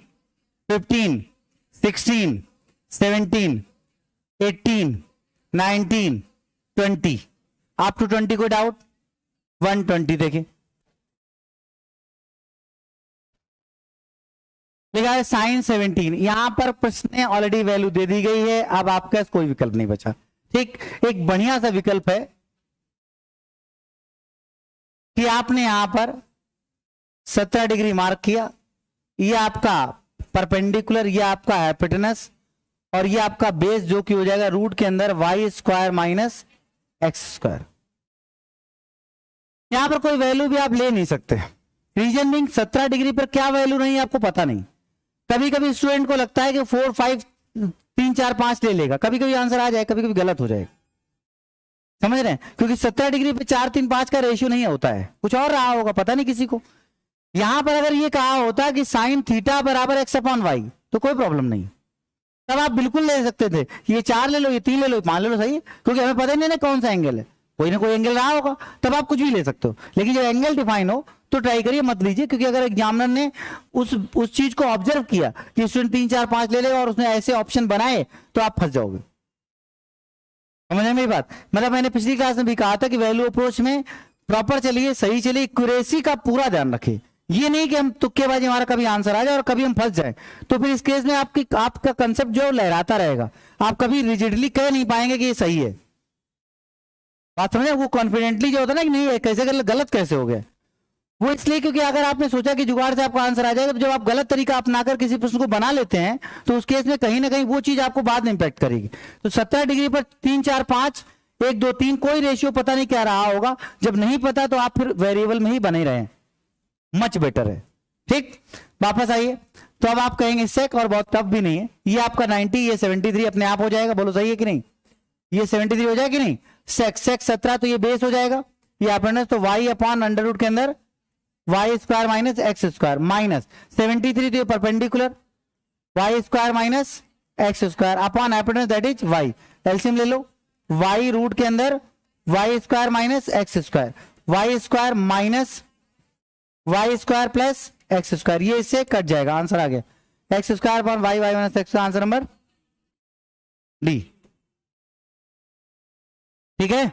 [SPEAKER 1] 15 16 17 18 19 20, अप टू 20। कोई डाउट? 120 देखिए लिखा है sin 17। यहां पर प्रश्न ऑलरेडी वैल्यू दे दी गई है, अब आपका कोई विकल्प नहीं बचा। ठीक, एक बढ़िया सा विकल्प है कि आपने यहां पर 17 डिग्री मार्क किया, ये आपका परपेंडिकुलर, ये आपका हाइपोटेनस, और ये आपका बेस जो कि हो जाएगा रूट के अंदर y² - x²। यहां पर कोई वैल्यू भी आप ले नहीं सकते। रीजन बिंग 17 डिग्री पर क्या वैल्यू नहीं आपको पता नहीं। कभी कभी स्टूडेंट को लगता है कि 4 5 3 4 5 ले लेगा, कभी कभी आंसर आ जाए, कभी कभी गलत हो जाएगा। समझ रहे हैं? क्योंकि 17 डिग्री पे 4 3 5 का रेशियो नहीं होता है, कुछ और रहा होगा, पता नहीं किसी को। यहां पर अगर ये कहा होता कि साइन थीटा बराबर x/y तो कोई प्रॉब्लम नहीं, तब आप बिल्कुल ले सकते थे। ये 4 ले लो, ये 3 ले लो, 5 ले लो, सही, क्योंकि हमें पता ही नहीं ना कौन सा एंगल है, कोई ना कोई एंगल रहा होगा, तब आप कुछ भी ले सकते हो। लेकिन जब एंगल डिफाइन हो तो ट्राई करिए मत लीजिए, क्योंकि अगर एग्जामिनर ने उस चीज को ऑब्जर्व किया कि स्टूडेंट 3 4 5 ले लेगा और उसने ऐसे ऑप्शन बनाए तो आप फंस जाओगे। समझ में मेरी बात? मतलब मैंने पिछली क्लास में भी कहा था कि वैल्यू अप्रोच में प्रॉपर चलिए, सही चलिए, एक्यूरेसी का पूरा ध्यान रखिए। ये नहीं कि हम तुक्केबाजी हमारा कभी आंसर आ जाए और कभी हम फंस जाए, तो फिर इस केस में आपका कंसेप्ट जो लहराता रहेगा, आप कभी रिजिडली कह नहीं पाएंगे कि ये सही है। बात समझे? वो कॉन्फिडेंटली जो होता है ना कि नहीं है कैसे गलत कैसे हो गया, वो इसलिए क्योंकि अगर आपने सोचा कि जुगाड़ से आपका आंसर आ जाएगा, तो जब आप गलत तरीका अपनाकर किसी प्रश्न को बना लेते हैं तो उस केस में कहीं ना कहीं वो चीज आपको बाद में इंपैक्ट करेगी। तो 70 डिग्री पर 3 4 5 1 2 3 कोई रेशियो पता नहीं क्या रहा होगा, जब नहीं पता तो आप फिर वेरिएबल में ही बने रहे, मच बेटर है। ठीक, वापस आइए। तो अब आप कहेंगे सेक और बहुत टफ भी नहीं है, ये आपका 90, ये 73 अपने आप हो जाएगा। बोलो सही है कि नहीं? ये 73 हो जाएगा कि नहीं? सेक 17 तो ये बेस हो जाएगा, ये अपेंडेक्स, तो y अपॉन अंडर रूट के अंदर Y square minus X square minus 73 तो ये perpendicular Y square minus X square upon अपेंडेक्स दैट इज y। एलसीएम ले लो, y रूट के अंदर Y square minus X square, Y square minus Y square plus X square, ये इससे cut जाएगा, आंसर आ गया X square upon Y minus X, answer number D. ठीक है,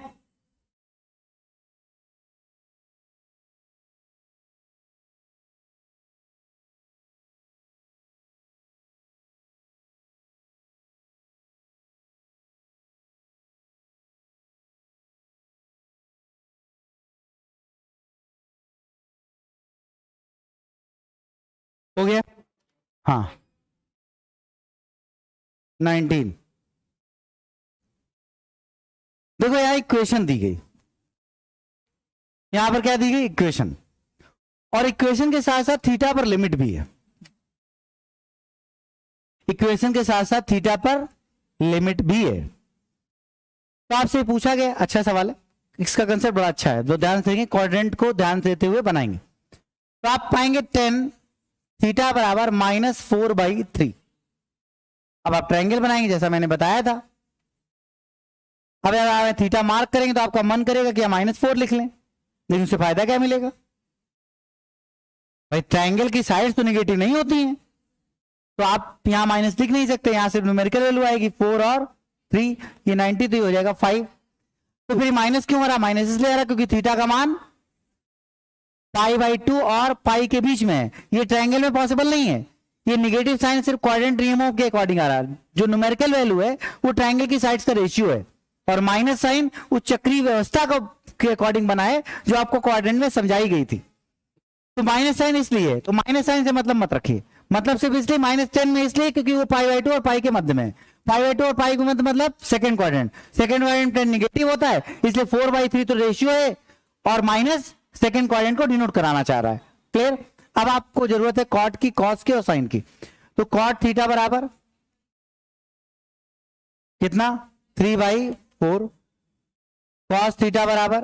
[SPEAKER 1] हो गया। हाँ 19, देखो यहां इक्वेशन दी गई, यहां पर क्या दी गई? इक्वेशन, और इक्वेशन के साथ साथ थीटा पर लिमिट भी है। इक्वेशन के साथ साथ थीटा पर लिमिट भी है। तो आपसे पूछा गया, अच्छा सवाल है, इसका कंसेप्ट बड़ा अच्छा है, जो ध्यान से देंगे, क्वाड्रेंट को ध्यान देते हुए बनाएंगे, तो आप पाएंगे 10 थीटा बराबर -4/3। अब आप ट्रायंगल बनाएंगे जैसा मैंने बताया था। अब अगर आप थीटा मार्क करेंगे तो आपका मन करेगा कि हम -4 लिख लें, लेकिन उससे फायदा क्या मिलेगा भाई? ट्रायंगल की साइड्स तो नेगेटिव नहीं होती हैं, तो आप यहां माइनस लिख नहीं सकते, यहां सिर्फ न्यूमेरिकल वैल्यू आएगी 4 और 3, ये 90 तो हो जाएगा 5। तो फिर माइनस क्यों हो रहा? माइनस इसलिए आ रहा क्योंकि थीटा का मान π/2 और पाई के बीच में है, ये ट्रायंगल में पॉसिबल नहीं है। ये नेगेटिव साइन सिर्फ क्वाड्रेंट नियमों के अकॉर्डिंग आ रहा है, जो न्यूमेरिकल वैल्यू है वो ट्रायंगल की साइड्स का रेशियो है, और माइनस साइन उस चक्रीय व्यवस्था के अकॉर्डिंग बना है जो आपको क्वाड्रेंट में समझाई गई थी। तो माइनस साइन इसलिए, तो माइनस साइन से मतलब मत रखिए, मतलब सिर्फ इसलिए -10 में इसलिए क्योंकि वो π/2 और पाई के मध्य में है। π/2 और पाई के मध्य मतलब सेकंड क्वाड्रेंट नेगेटिव होता है, इसलिए 4/3 तो रेशियो है, और माइनस सेकंड क्वाड्रेंट को डिनोट कराना चाह रहा है। क्लियर? अब आपको जरूरत है कॉट की, कॉस की और साइन की। तो कॉट थीटा बराबर कितना? 3/4। कॉस थीटा बराबर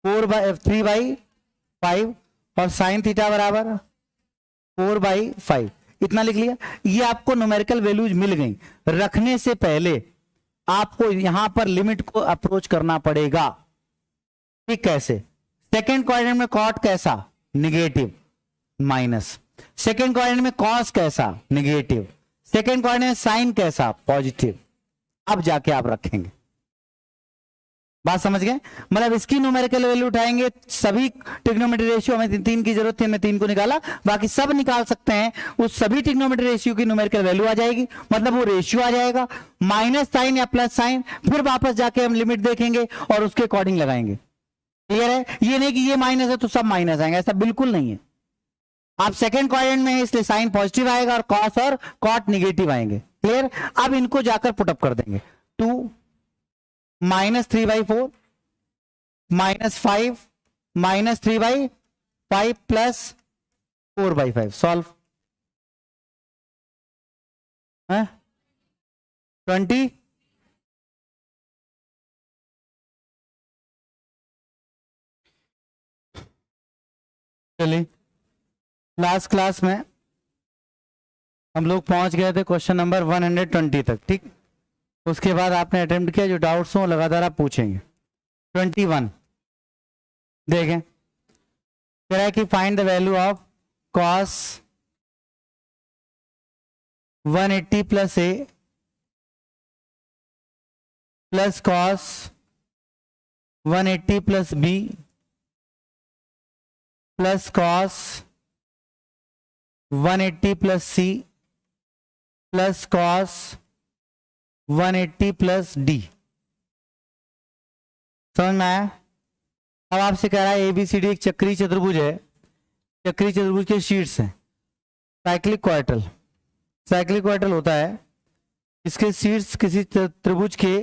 [SPEAKER 1] 3/5, और साइन थीटा बराबर 4/5। इतना लिख लिया। ये आपको न्यूमेरिकल वैल्यूज मिल गई। रखने से पहले आपको यहां पर लिमिट को अप्रोच करना पड़ेगा। ठीक, कैसे? सेकेंड क्वाड्रेंट में कॉट कैसा? Negative, minus. सेकेंड क्वाड्रेंट में कॉस कैसा? निगेटिव। सेकेंड क्वाड्रेंट में साइन कैसा? पॉजिटिव। अब जाके आप रखेंगे। बात समझ गए? मतलब इसकी न्यूमेरिकल वैल्यू उठाएंगे, सभी ट्रिग्नोमेट्री रेशियो, हमें 3 की जरूरत थी, हमने 3 को निकाला, बाकी सब निकाल सकते हैं। उस सभी ट्रिग्नोमेट्री रेशियो की न्यूमेरिकल वैल्यू आ जाएगी, मतलब वो रेशियो आ जाएगा, माइनस साइन या प्लस साइन, फिर वापस जाके हम लिमिट देखेंगे और उसके अकॉर्डिंग लगाएंगे। क्लियर है? ये नहीं कि ये माइनस है तो सब माइनस आएंगे, ऐसा बिल्कुल नहीं है। आप सेकेंड क्वाड्रेंट में है इसलिए साइन पॉजिटिव आएगा और कॉस और कॉट निगेटिव आएंगे। क्लियर? अब इनको जाकर पुटअप कर देंगे। 2 -3/4 -5 -3/5 प्लस 4/5 सॉल्व 20। चलिए, लास्ट क्लास में हम लोग पहुंच गए थे क्वेश्चन नंबर 120 तक। ठीक, उसके बाद आपने अटेम्प्ट किया, जो डाउट्स हो लगातार आप पूछेंगे। 21 देखें, कह रहा है कि find the value of cos 180 + a plus cos 180 plus b plus cos 180 plus c plus cos 180 plus d. समझ में आया? अब आपसे कह रहा है ABCD एक चक्रीय चतुर्भुज है, चक्रीय चतुर्भुज के शीट्स हैं। साइक्लिक क्वाड्रेटल, साइक्लिक क्वाड्रेटल होता है इसके शीट्स किसी त्रिभुज के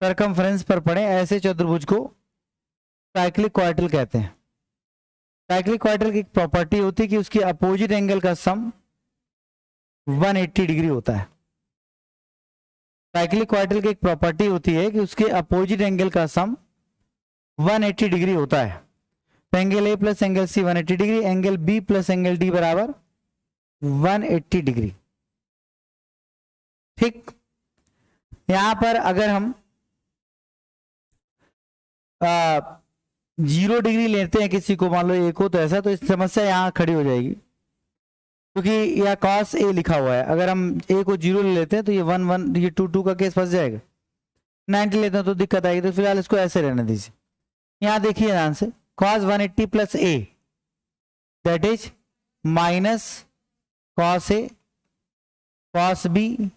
[SPEAKER 1] सरकमफ्रेंस पर पड़े, ऐसे चतुर्भुज को साइक्लिक क्वाड्रेटल कहते हैं। साइक्लिक क्वाड्रेटल की एक प्रॉपर्टी होती है कि उसकी अपोजिट एंगल का सम 180 डिग्री होता है। साइक्लिक क्वाड्रेटल की एक प्रॉपर्टी होती है कि उसके अपोजिट एंगल का सम 180 डिग्री होता है। तो angle a plus angle c 180 degree, angle b plus angle d बराबर 180 डिग्री। ठीक, यहां पर अगर हम 0 डिग्री लेते हैं किसी को, मान लो ए को, तो ऐसा, तो इस समस्या यहां खड़ी हो जाएगी क्योंकि यह cos a लिखा हुआ है। अगर हम a को 0 ले लेते हैं तो ये 1 1, ये 2 2 का केस फंस जाएगा। 90 लेते हैं तो दिक्कत आएगी, तो फिलहाल इसको ऐसे रहने दीजिए। यहां देखिए ध्यान से, cos 180 plus a that is minus cos a cos b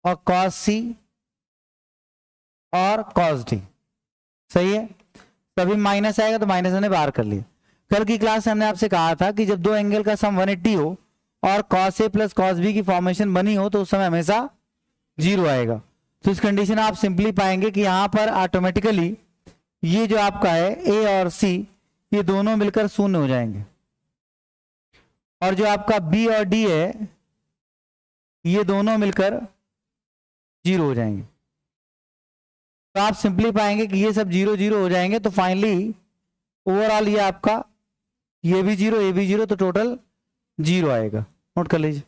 [SPEAKER 1] और cos c और cos d। सही है, तभी माइनस आएगा तो माइनस हमने बाहर कर लिया। कल की क्लास में हमने आपसे कहा था कि जब दो एंगल का सम 180 हो और cos a plus cos b की फॉर्मेशन बनी हो तो उस समय हमेशा 0 आएगा। तो इस कंडीशन आप सिंपली पाएंगे कि यहां पर ऑटोमेटिकली ये जो आपका है a और c ये दोनों मिलकर शून्य हो जाएंगे, और जो आपका b और d है ये दोनों मिलकर 0 हो जाएंगे। तो आप सिंपली पाएंगे कि ये सब 0 0 हो जाएंगे। तो फाइनली ओवरऑल ये आपका ये भी 0 ये भी 0, तो टोटल 0 आएगा। नोट कर लीजिए।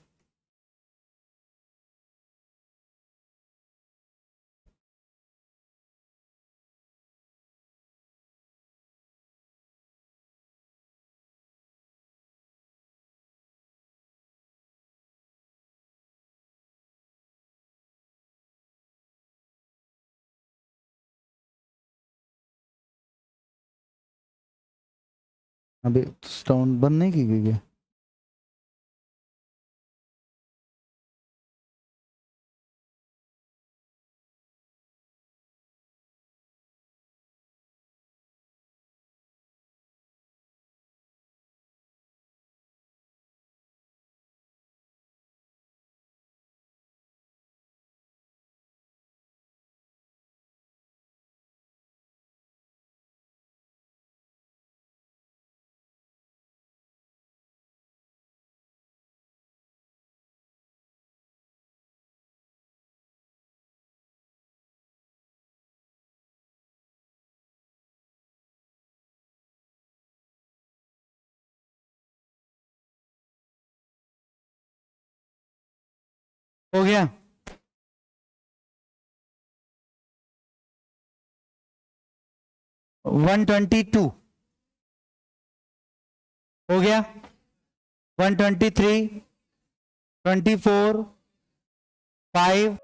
[SPEAKER 1] अभी साउंड बंद नहीं की गई है। हो गया? वन 122 हो गया। 123 24 5